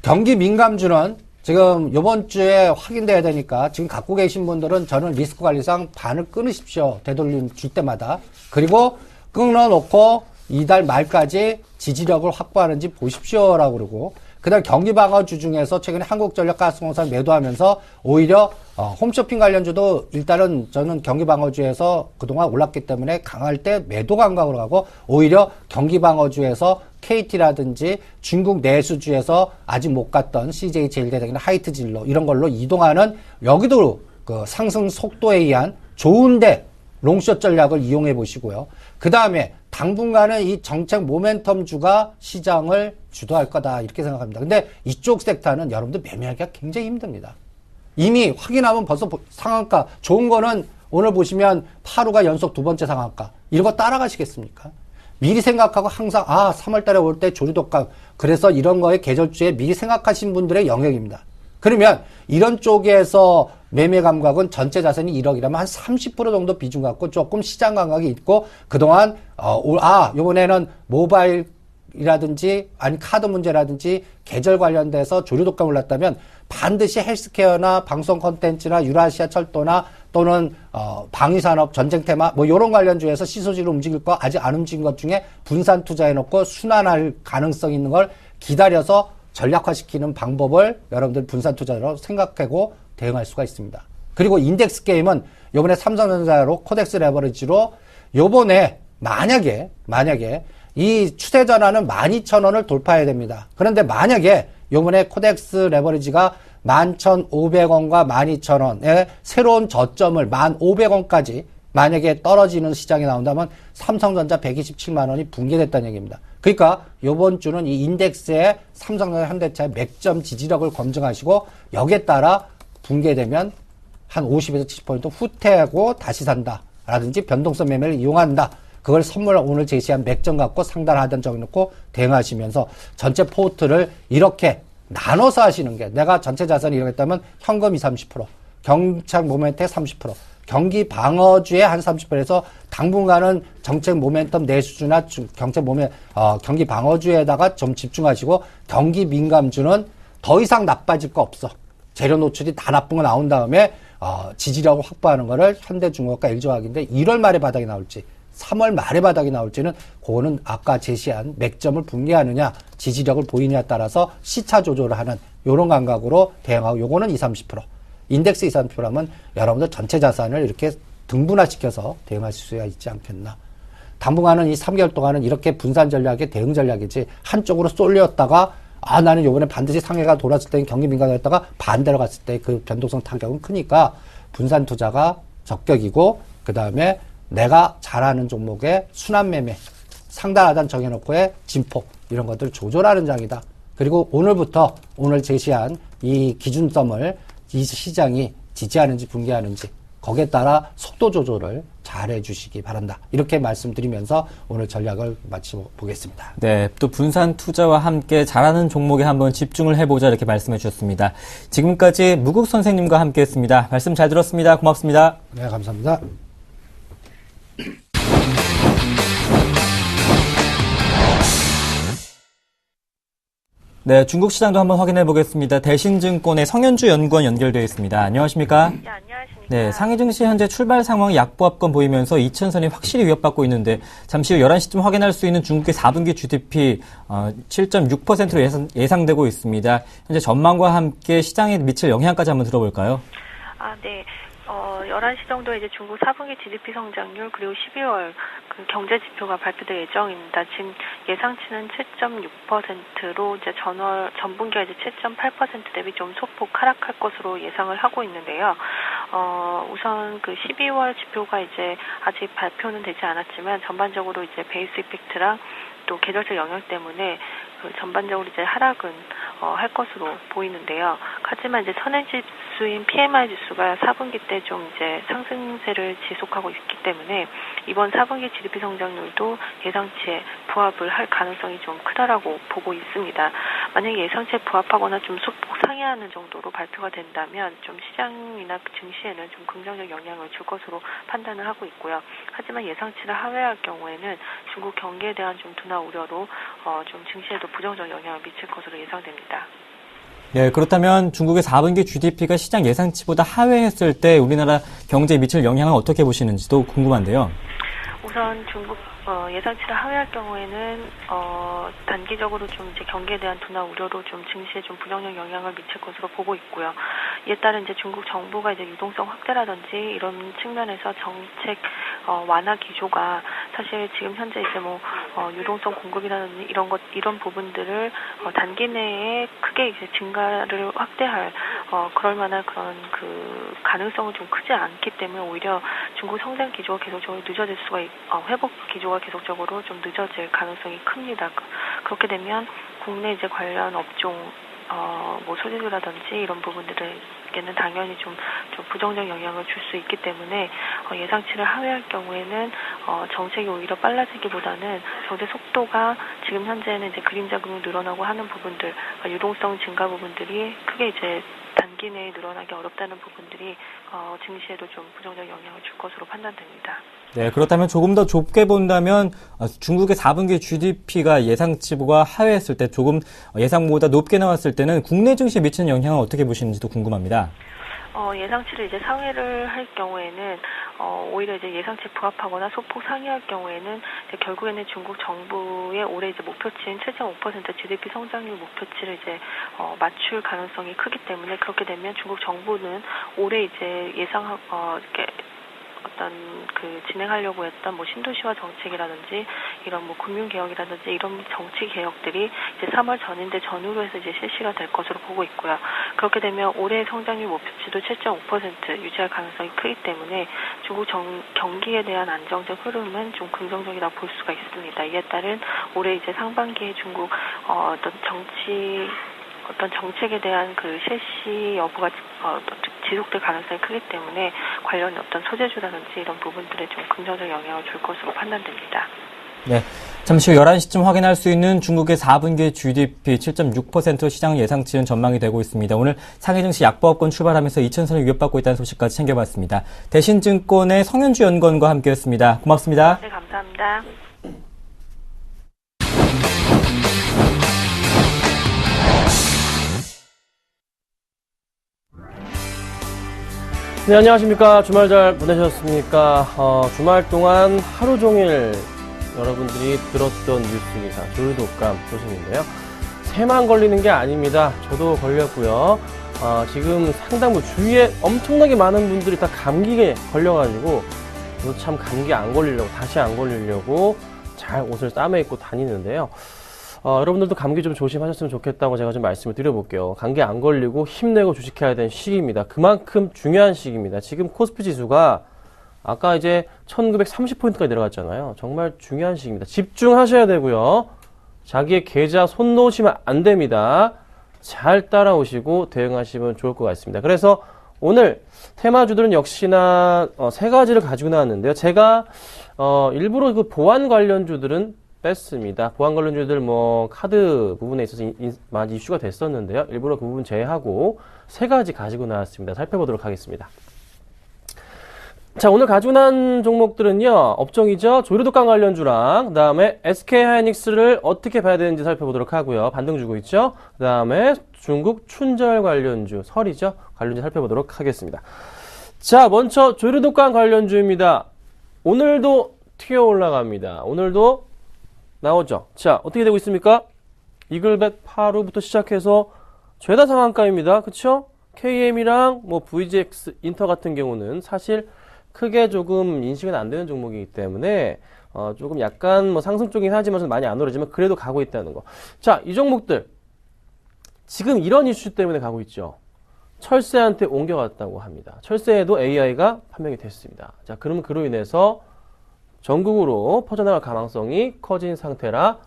경기 민감주는 지금 이번 주에 확인돼야 되니까 지금 갖고 계신 분들은 저는 리스크 관리상 반을 끊으십시오. 되돌림 줄 때마다. 그리고 끊어놓고 이달 말까지 지지력을 확보하는지 보십시오라고 그러고 그 다음 경기방어주 중에서 최근에 한국전력가스공사 매도하면서 오히려 홈쇼핑 관련주도 일단은 저는 경기방어주에서 그동안 올랐기 때문에 강할 때 매도 감각으로 가고 오히려 경기방어주에서 KT라든지 중국 내수주에서 아직 못 갔던 CJ 제일대장이나 하이트진로 이런 걸로 이동하는 여기도 그 상승 속도에 의한 좋은데 롱숏 전략을 이용해 보시고요. 그 다음에 당분간은 이 정책 모멘텀주가 시장을 주도할 거다 이렇게 생각합니다. 근데 이쪽 섹터는 여러분들 매매하기가 굉장히 힘듭니다. 이미 확인하면 벌써 상한가 좋은 거는 오늘 보시면 파루가 연속 두 번째 상한가 이런 거 따라가시겠습니까? 미리 생각하고 항상 3월 달에 올 때 조류독감 그래서 이런 거에 계절주에 미리 생각하신 분들의 영역입니다. 그러면 이런 쪽에서 매매 감각은 전체 자산이 1억이라면 한 30% 정도 비중 갖고 조금 시장 감각이 있고 그동안 이번에는 모바일이라든지 아니 카드 문제라든지 계절 관련돼서 조류독감 올랐다면 반드시 헬스케어나 방송 콘텐츠나 유라시아 철도나 또는 방위산업 전쟁 테마 뭐 이런 관련주에서 시소지로 움직일 거 아직 안 움직인 것 중에 분산 투자해놓고 순환할 가능성 있는 걸 기다려서 전략화시키는 방법을 여러분들 분산 투자로 생각하고 대응할 수가 있습니다. 그리고 인덱스 게임은 요번에 삼성전자로 코덱스 레버리지로 요번에 만약에 이 추세 전환은 12,000원을 돌파해야 됩니다. 그런데 만약에 요번에 코덱스 레버리지가 11,500원과 12,000원의 새로운 저점을 1,500원까지 만약에 떨어지는 시장이 나온다면 삼성전자 127만 원이 붕괴됐다는 얘기입니다. 그러니까 이번 주는 이 인덱스의 삼성전자 현대차의 맥점 지지력을 검증하시고 여기에 따라 붕괴되면 한 50에서 70% 후퇴하고 다시 산다라든지 변동성 매매를 이용한다. 그걸 선물 오늘 제시한 맥점 갖고 상단 하단 정해놓고 대응하시면서 전체 포트를 이렇게 나눠서 하시는 게 내가 전체 자산이 이러겠다면 현금 20, 30%, 경착 모멘트에 30%, 경기 방어주에 한 30%에서 당분간은 정책 모멘텀 내수주나 경기 방어주에다가 좀 집중하시고 경기 민감주는 더 이상 나빠질 거 없어. 재료 노출이 다 나쁜 거 나온 다음에 지지력을 확보하는 거를 현대중공업과 LG화학인데 1월 말에 바닥이 나올지 3월 말에 바닥이 나올지는 그거는 아까 제시한 맥점을 붕괴하느냐 지지력을 보이느냐에 따라서 시차 조절을 하는 이런 감각으로 대응하고 요거는 20, 30%. 인덱스 20, 30%라면 여러분들 전체 자산을 이렇게 등분화시켜서 대응하실 수가 있지 않겠나. 당분간은 이 3개월 동안은 이렇게 분산 전략의 대응 전략이지 한쪽으로 쏠렸다가 나는 요번에 반드시 상해가 돌았을 때는 경기 민감했다가 반대로 갔을 때 그 변동성 타격은 크니까 분산 투자가 적격이고 그 다음에 내가 잘하는 종목의 순환 매매, 상단 하단 정해놓고의 진폭 이런 것들을 조절하는 장이다. 그리고 오늘부터 오늘 제시한 이 기준점을 이 시장이 지지하는지 붕괴하는지 거기에 따라 속도 조절을 잘 해주시기 바란다. 이렇게 말씀드리면서 오늘 전략을 마쳐보겠습니다. 네, 또 분산 투자와 함께 잘하는 종목에 한번 집중을 해보자 이렇게 말씀해 주셨습니다. 지금까지 무국 선생님과 함께했습니다. 말씀 잘 들었습니다. 고맙습니다. 네, 감사합니다. 네, 중국 시장도 한번 확인해 보겠습니다. 대신증권의 성현주 연구원 연결되어 있습니다. 안녕하십니까? 네, 안녕하십니까? 네, 상해 증시 현재 출발 상황이 약보합권 보이면서 2,000선이 확실히 위협받고 있는데 잠시 후 11시쯤 확인할 수 있는 중국의 4분기 GDP 7.6%로 예상되고 있습니다. 현재 전망과 함께 시장에 미칠 영향까지 한번 들어볼까요? 네. 11시 정도에 이제 중국 4분기 GDP 성장률 그리고 12월 그 경제 지표가 발표될 예정입니다. 지금 예상치는 7.6%로 이제 전분기가 이제 7.8% 대비 좀 소폭 하락할 것으로 예상을 하고 있는데요. 우선 그 12월 지표가 이제 아직 발표는 되지 않았지만 전반적으로 이제 베이스 이펙트랑 또 계절적 영향 때문에 그 전반적으로 이제 하락은 할 것으로 보이는데요. 하지만 이제 선행지수인 PMI 지수가 4분기 때 좀 이제 상승세를 지속하고 있기 때문에 이번 4분기 GDP 성장률도 예상치에 부합을 할 가능성이 좀 크다라고 보고 있습니다. 만약에 예상치에 부합하거나 좀 소폭 상회하는 정도로 발표가 된다면 좀 시장이나 증시에는 좀 긍정적 영향을 줄 것으로 판단을 하고 있고요. 하지만 예상치를 하회할 경우에는 중국 경기에 대한 좀 둔화 우려로 좀 증시에도 부정적 영향을 미칠 것으로 예상됩니다. 네, 그렇다면 중국의 4분기 GDP가 시장 예상치보다 하회했을 때 우리나라 경제에 미칠 영향은 어떻게 보시는지도 궁금한데요. 우선 중국 예상치를 하회할 경우에는 단기적으로 좀 이제 경기에 대한 둔화 우려로 좀 증시에 좀 부정적 영향을 미칠 것으로 보고 있고요. 이에 따른 이제 중국 정부가 이제 유동성 확대라든지 이런 측면에서 정책 완화 기조가 사실 지금 현재 이제 유동성 공급이라든지 이런 부분들을 단기 내에 크게 이제 증가를 확대할 그럴 만한 그런 그 가능성은 좀 크지 않기 때문에 오히려 중국 성장 기조가 계속적으로 늦어질 수가 회복 기조가 계속적으로 좀 늦어질 가능성이 큽니다. 그렇게 되면 국내 이제 관련 업종 소재주라든지 이런 부분들에게는 당연히 좀 부정적 영향을 줄 수 있기 때문에 예상치를 하회할 경우에는 정책이 오히려 빨라지기보다는 정책 속도가 지금 현재는 이제 그림자 금융 늘어나고 하는 부분들, 유동성 증가 부분들이 크게 이제 단기 내에 늘어나기 어렵다는 부분들이 증시에도 좀 부정적 영향을 줄 것으로 판단됩니다. 네, 그렇다면 조금 더 좁게 본다면 중국의 4분기 GDP가 예상치보다 하회했을 때 조금 예상보다 높게 나왔을 때는 국내 증시에 미치는 영향은 어떻게 보시는지도 궁금합니다. 예상치를 이제 상회를 할 경우에는 오히려 이제 예상치 부합하거나 소폭 상회할 경우에는 이제 결국에는 중국 정부의 올해 이제 목표치인 7.5% GDP 성장률 목표치를 이제 맞출 가능성이 크기 때문에 그렇게 되면 중국 정부는 올해 이제 이렇게 어떤 진행하려고 했던 신도시화 정책이라든지 이런 금융개혁이라든지 이런 정치 개혁들이 이제 3월 전인대 전후로 해서 이제 실시가 될 것으로 보고 있고요. 그렇게 되면 올해 성장률 목표치도 7.5% 유지할 가능성이 크기 때문에 중국 경기에 대한 안정적 흐름은 좀 긍정적이라고 볼 수가 있습니다. 이에 따른 올해 이제 상반기에 중국 어떤 정책에 대한 실시 여부가 지속될 가능성이 크기 때문에 관련 어떤 소재주라든지 이런 부분들에 좀 긍정적 영향을 줄 것으로 판단됩니다. 네. 잠시 후 11시쯤 확인할 수 있는 중국의 4분기 GDP 7.6% 시장 예상치는 전망이 되고 있습니다. 오늘 상해 증시 약보합권 출발하면서 2,000선을 위협받고 있다는 소식까지 챙겨봤습니다. 대신증권의 성현주 연구원과 함께했습니다. 고맙습니다. 네, 감사합니다. 네, 안녕하십니까. 주말 잘 보내셨습니까? 주말 동안 하루 종일 여러분들이 들었던 뉴스 기사, 조류독감 소식인데요. 새만 걸리는 게 아닙니다. 저도 걸렸고요. 지금 상당 주위에 엄청나게 많은 분들이 다 감기에 걸려가지고 저도 참 감기 다시 안 걸리려고 잘 옷을 싸매 입고 다니는데요. 여러분들도 감기 좀 조심하셨으면 좋겠다고 제가 좀 말씀을 드려볼게요. 감기 안 걸리고 힘내고 주식해야 되는 시기입니다. 그만큼 중요한 시기입니다. 지금 코스피 지수가 아까 이제 1930포인트까지 내려갔잖아요. 정말 중요한 시기입니다. 집중하셔야 되고요. 자기의 계좌 손 놓으시면 안 됩니다. 잘 따라오시고 대응하시면 좋을 것 같습니다. 그래서 오늘 테마주들은 역시나 세 가지를 가지고 나왔는데요. 제가 일부러 보안 관련주들은 뺐습니다. 보안 관련주들 카드 부분에 있어서 많이 이슈가 됐었는데요. 일부러 그 부분 제외하고 세 가지 가지고 나왔습니다. 살펴보도록 하겠습니다. 자, 오늘 가지고 나온 종목들은요. 업종이죠. 조류독감 관련주랑 그다음에 SK하이닉스를 어떻게 봐야 되는지 살펴보도록 하고요. 반등 주고 있죠. 그다음에 중국 춘절 관련주, 설이죠. 관련주 살펴보도록 하겠습니다. 자, 먼저 조류독감 관련주입니다. 오늘도 튀어 올라갑니다. 오늘도 나오죠. 자, 어떻게 되고 있습니까? 이글벳 파루부터 시작해서 죄다 상한가입니다. 그쵸? KM이랑 VGX 인터 같은 경우는 사실 크게 조금 인식은 안 되는 종목이기 때문에 조금 약간 상승 쪽이긴 하지만 많이 안 오르지만 그래도 가고 있다는 거. 자, 이 종목들 지금 이런 이슈 때문에 가고 있죠. 철새한테 옮겨갔다고 합니다. 철새에도 AI가 판명이 됐습니다. 자, 그러면 그로 인해서 전국으로 퍼져나갈 가능성이 커진 상태라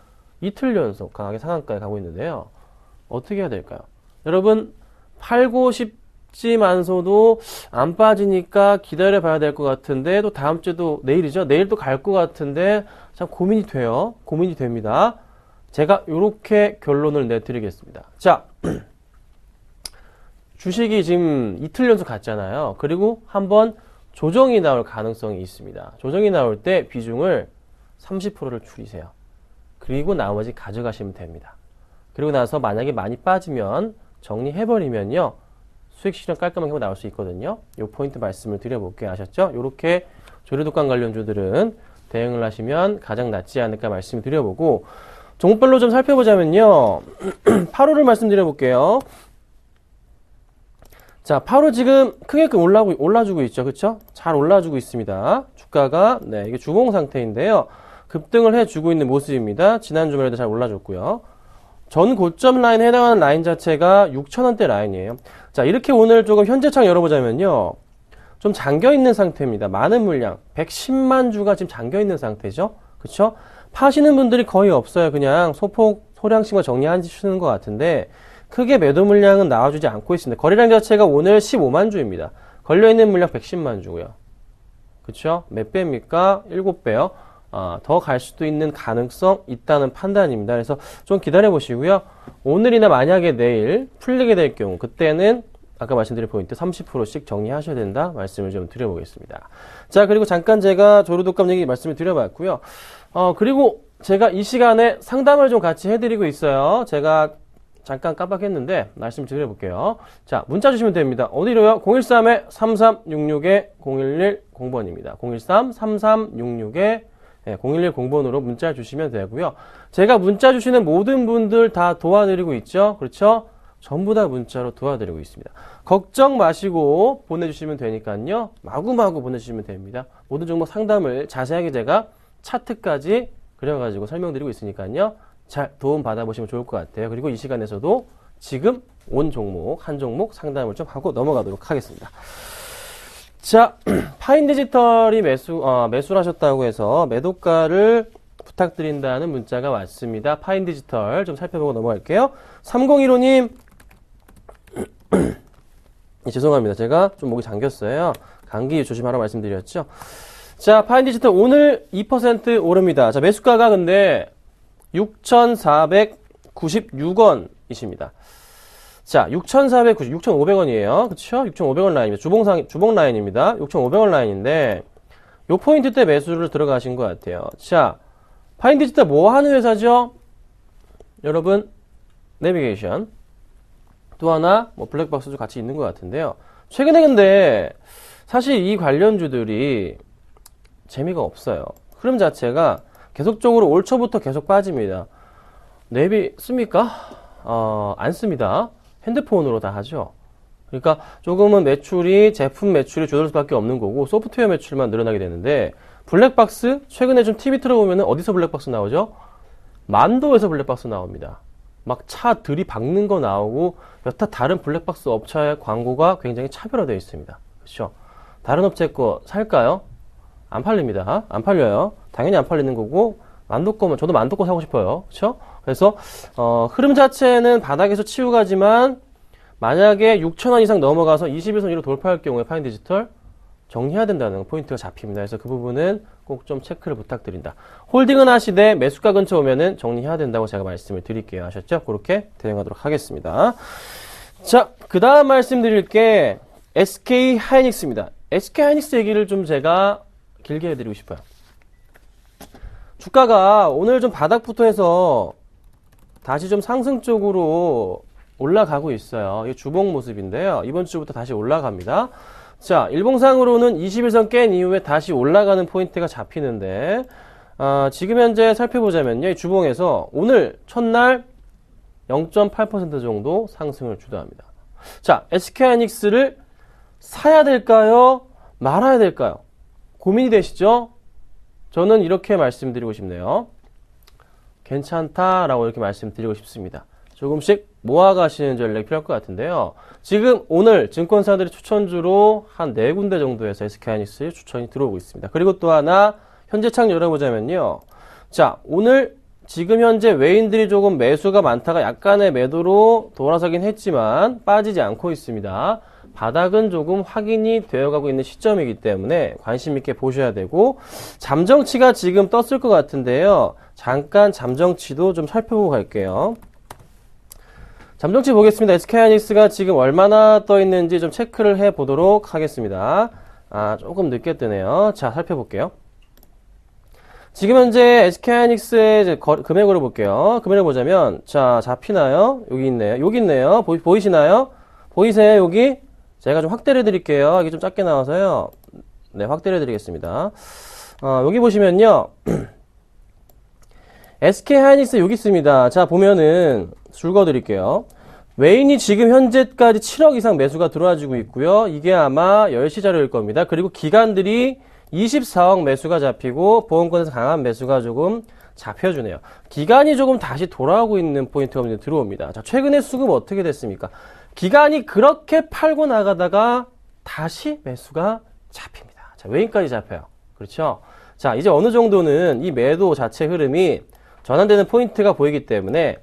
이틀 연속 강하게 상한가에 가고 있는데요. 어떻게 해야 될까요? 여러분, 팔고 싶지만서도 안 빠지니까 기다려 봐야 될 것 같은데 또 다음 주도 내일이죠. 내일 또 갈 것 같은데 참 고민이 돼요. 고민이 됩니다. 제가 이렇게 결론을 내드리겠습니다. 자, 주식이 지금 이틀 연속 갔잖아요. 그리고 한번 조정이 나올 가능성이 있습니다. 조정이 나올 때 비중을 30%를 줄이세요. 그리고 나머지 가져가시면 됩니다. 그리고 나서 만약에 많이 빠지면 정리해버리면요. 수익 실현 깔끔하게 하고 나올 수 있거든요. 이 포인트 말씀을 드려볼게요. 아셨죠? 이렇게 조류독감 관련주들은 대응을 하시면 가장 낫지 않을까 말씀을 드려보고 종목별로 좀 살펴보자면요. 8호를 말씀드려볼게요. 자, 바로 지금 크게끔 올라주고 있죠. 그쵸? 잘 올라주고 있습니다. 주가가, 네, 이게 주봉 상태인데요. 급등을 해주고 있는 모습입니다. 지난 주말에도 잘 올라줬고요. 전 고점 라인에 해당하는 라인 자체가 6,000원대 라인이에요. 자, 이렇게 오늘 조금 현재창 열어보자면요. 좀 잠겨있는 상태입니다. 많은 물량, 110만 주가 지금 잠겨있는 상태죠. 그쵸? 파시는 분들이 거의 없어요. 그냥 소량씩만 정리하시는 것 같은데, 크게 매도 물량은 나와주지 않고 있습니다. 거래량 자체가 오늘 15만 주입니다. 걸려있는 물량 110만 주고요. 그쵸? 몇 배입니까? 7배요. 더 갈 수도 있는 가능성 있다는 판단입니다. 그래서 좀 기다려 보시고요. 오늘이나 만약에 내일 풀리게 될 경우, 그때는 아까 말씀드린 포인트 30%씩 정리하셔야 된다 말씀을 좀 드려보겠습니다. 자, 그리고 잠깐 제가 조류독감 얘기 말씀을 드려봤고요. 그리고 제가 이 시간에 상담을 좀 같이 해드리고 있어요. 제가 잠깐 깜빡했는데 말씀 드려볼게요. 자, 문자 주시면 됩니다. 어디로요? 013-3366-0110번입니다. 013-3366-0110번으로 문자 주시면 되고요. 제가 문자 주시는 모든 분들 다 도와드리고 있죠. 그렇죠? 전부 다 문자로 도와드리고 있습니다. 걱정 마시고 보내주시면 되니까요. 마구마구 보내주시면 됩니다. 모든 종목 상담을 자세하게 제가 차트까지 그려가지고 설명드리고 있으니까요. 잘 도움 받아보시면 좋을 것 같아요. 그리고 이 시간에서도 지금 온 종목, 한 종목 상담을 좀 하고 넘어가도록 하겠습니다. 자, 파인디지털이 매수를 하셨다고 해서 매도가를 부탁드린다는 문자가 왔습니다. 파인디지털 좀 살펴보고 넘어갈게요. 3015님, 죄송합니다. 제가 좀 목이 잠겼어요. 감기 조심하라고 말씀드렸죠. 자, 파인디지털 오늘 2% 오릅니다. 자, 매수가가 근데 6,496원이십니다. 자, 6,500원이에요. 그쵸? 6,500원 라인입니다. 주봉 라인입니다. 6,500원 라인인데, 요 포인트 때 매수를 들어가신 것 같아요. 자, 파인디지털 뭐 하는 회사죠? 여러분, 내비게이션. 또 하나, 블랙박스도 같이 있는 것 같은데요. 최근에 근데, 사실 이 관련주들이 재미가 없어요. 흐름 자체가 계속적으로 올 초부터 계속 빠집니다. 내비 씁니까? 안 씁니다. 핸드폰으로 다 하죠. 그러니까 조금은 제품 매출이 줄어들 수밖에 없는 거고 소프트웨어 매출만 늘어나게 되는데 블랙박스? 최근에 좀 TV 틀어보면 어디서 블랙박스 나오죠? 만도에서 블랙박스 나옵니다. 막 차 들이박는 거 나오고 여타 다른 블랙박스 업체의 광고가 굉장히 차별화되어 있습니다. 그렇죠? 다른 업체 거 살까요? 안 팔립니다. 안 팔려요. 당연히 안 팔리는 거고 만도 거면 저도 만도 거 사고 싶어요. 그렇죠? 그래서 흐름 자체는 바닥에서 치우 가지만 만약에 6,000원 이상 넘어가서 21선 위로 돌파할 경우에 파인디지털 정리해야 된다는 포인트가 잡힙니다. 그래서 그 부분은 꼭 좀 체크를 부탁드린다. 홀딩은 하시되 매수가 근처 오면은 정리해야 된다고 제가 말씀을 드릴게요. 아셨죠? 그렇게 대응하도록 하겠습니다. 자, 그 다음 말씀드릴 게 SK 하이닉스입니다. SK 하이닉스 얘기를 좀 제가 길게 해드리고 싶어요. 주가가 오늘 좀 바닥부터 해서 다시 좀 상승 쪽으로 올라가고 있어요. 이게 주봉 모습인데요. 이번 주부터 다시 올라갑니다. 자, 일봉상으로는 21선 깬 이후에 다시 올라가는 포인트가 잡히는데 지금 현재 살펴보자면요. 이 주봉에서 오늘 첫날 0.8% 정도 상승을 주도합니다. 자, SK하이닉스를 사야 될까요? 말아야 될까요? 고민이 되시죠? 저는 이렇게 말씀드리고 싶네요. 괜찮다라고 이렇게 말씀드리고 싶습니다. 조금씩 모아가시는 전략이 필요할 것 같은데요. 지금 오늘 증권사들의 추천주로 한 4군데 정도에서 SK하이닉스 추천이 들어오고 있습니다. 그리고 또 하나 현재창 열어보자면요. 자, 오늘 지금 현재 외인들이 조금 매수가 많다가 약간의 매도로 돌아서긴 했지만 빠지지 않고 있습니다. 바닥은 조금 확인이 되어가고 있는 시점이기 때문에 관심 있게 보셔야 되고 잠정치가 지금 떴을 것 같은데요. 잠깐 잠정치도 좀 살펴보고 갈게요. 잠정치 보겠습니다. SK하이닉스가 지금 얼마나 떠 있는지 좀 체크를 해 보도록 하겠습니다. 조금 늦게 뜨네요. 자, 살펴볼게요. 지금 현재 SK하이닉스의 금액으로 볼게요. 금액을 보자면, 자, 잡히나요? 여기 있네요. 여기 있네요. 보이시나요? 보이세요? 여기? 제가 좀 확대를 해드릴게요. 이게 좀 작게 나와서요. 네, 확대를 해드리겠습니다. 여기 보시면요. SK하이닉스 여기 있습니다. 자, 보면은 줄 그어드릴게요. 외인이 지금 현재까지 7억 이상 매수가 들어와주고 있고요. 이게 아마 10시 자료일 겁니다. 그리고 기관들이 24억 매수가 잡히고 보험권에서 강한 매수가 조금 잡혀주네요. 기간이 조금 다시 돌아오고 있는 포인트가 들어옵니다. 자, 최근에 수급 어떻게 됐습니까? 기간이 그렇게 팔고 나가다가 다시 매수가 잡힙니다. 자, 외인까지 잡혀요. 그렇죠? 자, 이제 어느 정도는 이 매도 자체 흐름이 전환되는 포인트가 보이기 때문에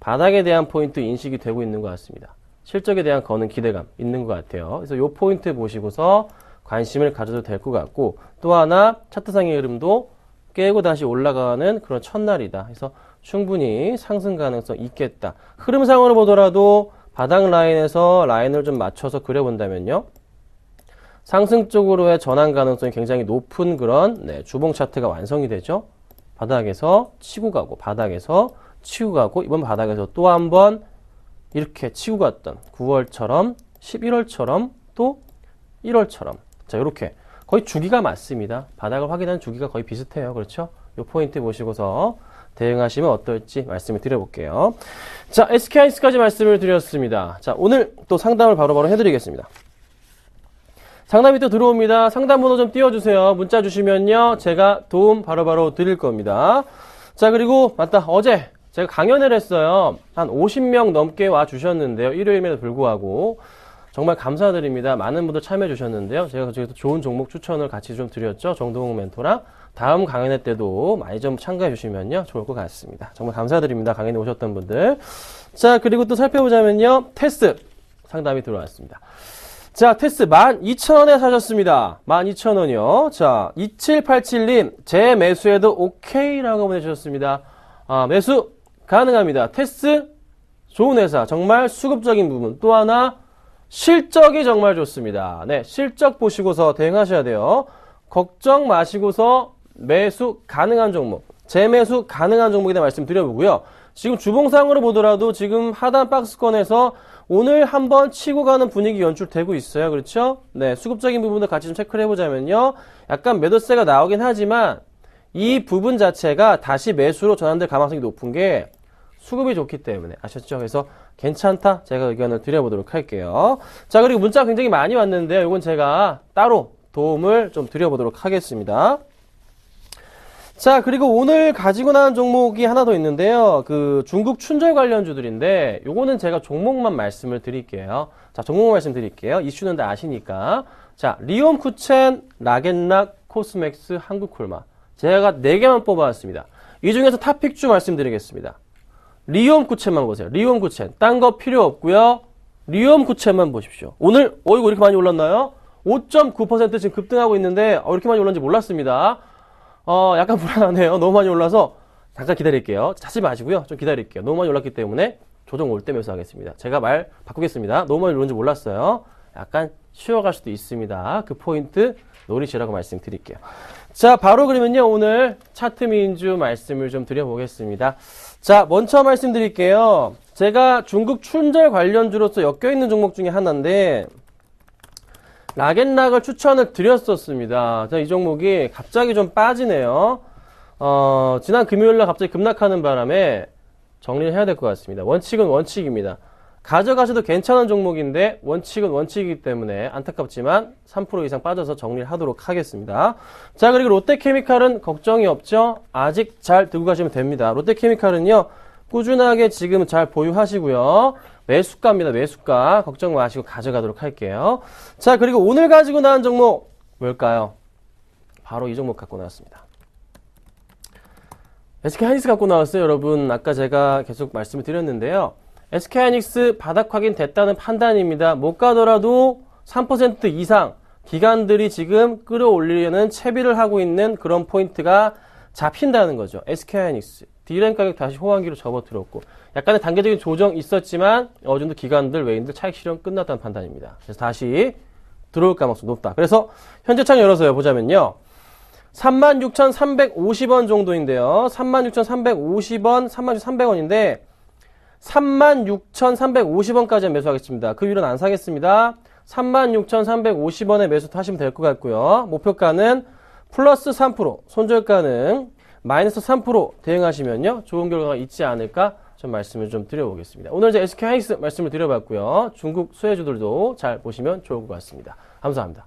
바닥에 대한 포인트 인식이 되고 있는 것 같습니다. 실적에 대한 거는 기대감 있는 것 같아요. 그래서 이 포인트 보시고서 관심을 가져도 될 것 같고, 또 하나 차트상의 흐름도 깨고 다시 올라가는 그런 첫날이다. 그래서 충분히 상승 가능성 있겠다. 흐름상으로 보더라도 바닥 라인에서 라인을 좀 맞춰서 그려본다면요, 상승 쪽으로의 전환 가능성이 굉장히 높은 그런 주봉 차트가 완성이 되죠. 바닥에서 치고 가고, 바닥에서 치고 가고, 이번 바닥에서 또 한 번 이렇게 치고 갔던 9월처럼 11월처럼 또 1월처럼, 자, 이렇게 거의 주기가 맞습니다. 바닥을 확인하는 주기가 거의 비슷해요. 그렇죠? 이 포인트 보시고서 대응하시면 어떨지 말씀을 드려볼게요. 자, SK하이닉스까지 말씀을 드렸습니다. 자, 오늘 또 상담을 바로바로 해드리겠습니다. 상담이 또 들어옵니다. 상담 번호 좀 띄워주세요. 문자 주시면요, 제가 도움 바로바로 드릴 겁니다. 자, 그리고 맞다, 어제 제가 강연을 했어요. 한 50명 넘게 와 주셨는데요. 일요일에도 불구하고 정말 감사드립니다. 많은 분들 참여해 주셨는데요. 제가 그중에서 좋은 종목 추천을 같이 좀 드렸죠. 정동욱 멘토랑. 다음 강연회 때도 많이 좀 참가해 주시면요, 좋을 것 같습니다. 정말 감사드립니다. 강연에 오셨던 분들. 자, 그리고 또 살펴보자면요, 테스 상담이 들어왔습니다. 자, 테스 12,000원에 사셨습니다. 12,000원이요. 자, 2787님, 제 매수에도 오케이라고 보내주셨습니다. 매수 가능합니다. 테스 좋은 회사, 정말 수급적인 부분. 또 하나, 실적이 정말 좋습니다. 네, 실적 보시고서 대응하셔야 돼요. 걱정 마시고서 매수 가능한 종목, 재매수 가능한 종목에 대해 말씀드려보고요. 지금 주봉상으로 보더라도 지금 하단 박스권에서 오늘 한번 치고 가는 분위기 연출되고 있어요. 그렇죠? 네, 수급적인 부분도 같이 좀 체크를 해보자면요, 약간 매도세가 나오긴 하지만 이 부분 자체가 다시 매수로 전환될 가능성이 높은 게 수급이 좋기 때문에, 아셨죠? 그래서 괜찮다, 제가 의견을 드려보도록 할게요. 자, 그리고 문자 굉장히 많이 왔는데요, 이건 제가 따로 도움을 좀 드려보도록 하겠습니다. 자, 그리고 오늘 가지고 나온 종목이 하나 더 있는데요, 그 중국 춘절 관련주들인데, 요거는 제가 종목만 말씀을 드릴게요. 자, 종목 말씀 드릴게요. 이슈는 다 아시니까. 자, 리온쿠첸, 라겐락, 코스맥스, 한국콜마. 제가 4개만 뽑아왔습니다. 이 중에서 탑픽주 말씀드리겠습니다. 리온쿠첸만 보세요. 리온쿠첸. 딴 거 필요 없고요. 리온쿠첸만 보십시오. 오늘 이거 이렇게 많이 올랐나요? 5.9% 지금 급등하고 있는데 이렇게 많이 올랐는지 몰랐습니다. 약간 불안하네요. 너무 많이 올라서 잠깐 기다릴게요. 찾지 마시고요. 좀 기다릴게요. 너무 많이 올랐기 때문에 조정 올 때 매수하겠습니다. 제가 말 바꾸겠습니다. 너무 많이 오른지 몰랐어요. 약간 쉬어갈 수도 있습니다. 그 포인트 노리시라고 말씀드릴게요. 자, 바로 그러면요, 오늘 차트 민주 말씀을 좀 드려보겠습니다. 자, 먼저 말씀드릴게요. 제가 중국 춘절 관련주로서 엮여있는 종목 중에 하나인데, 라겐락을 추천을 드렸었습니다. 자, 이 종목이 갑자기 좀 빠지네요. 지난 금요일날 갑자기 급락하는 바람에 정리를 해야 될 것 같습니다. 원칙은 원칙입니다. 가져가셔도 괜찮은 종목인데 원칙은 원칙이기 때문에 안타깝지만 3% 이상 빠져서 정리를 하도록 하겠습니다. 자, 그리고 롯데케미칼은 걱정이 없죠? 아직 잘 들고 가시면 됩니다. 롯데케미칼은요, 꾸준하게 지금 잘 보유하시고요. 매수가입니다. 매수가. 걱정 마시고 가져가도록 할게요. 자, 그리고 오늘 가지고 나온 종목 뭘까요? 바로 이 종목 갖고 나왔습니다. SK하이닉스 갖고 나왔어요. 여러분, 아까 제가 계속 말씀을 드렸는데요, SK하이닉스 바닥 확인 됐다는 판단입니다. 못 가더라도 3% 이상 기관들이 지금 끌어올리려는 채비를 하고 있는 그런 포인트가 잡힌다는 거죠. SK하이닉스. D램 가격 다시 호황기로 접어들었고, 약간의 단계적인 조정 있었지만 어느 정도 기관들, 외인들 차익 실현 끝났다는 판단입니다. 그래서 다시 들어올 가능성이 높다. 그래서 현재 창 열어서요, 보자면요, 36,350원 정도인데요. 36,350원, 36,300원인데 36,350원까지 매수하겠습니다. 그 위로는 안 사겠습니다. 36,350원에 매수 하시면 될 것 같고요. 목표가는 플러스 3%, 손절가는 마이너스 3% 대응하시면요, 좋은 결과가 있지 않을까 좀 말씀을 좀 드려보겠습니다. 오늘 이제 SK 하이닉스 말씀을 드려봤고요. 중국 수혜주들도 잘 보시면 좋을 것 같습니다. 감사합니다.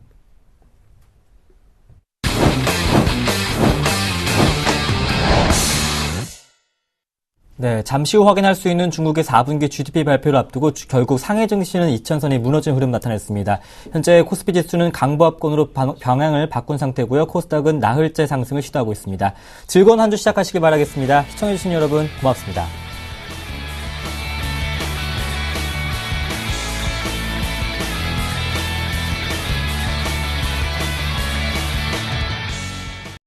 네, 잠시 후 확인할 수 있는 중국의 4분기 GDP 발표를 앞두고 결국 상해 증시는 2000선이 무너진 흐름 나타냈습니다. 현재 코스피 지수는 강보합권으로 방향을 바꾼 상태고요. 코스닥은 나흘째 상승을 시도하고 있습니다. 즐거운 한 주 시작하시길 바라겠습니다. 시청해주신 여러분 고맙습니다.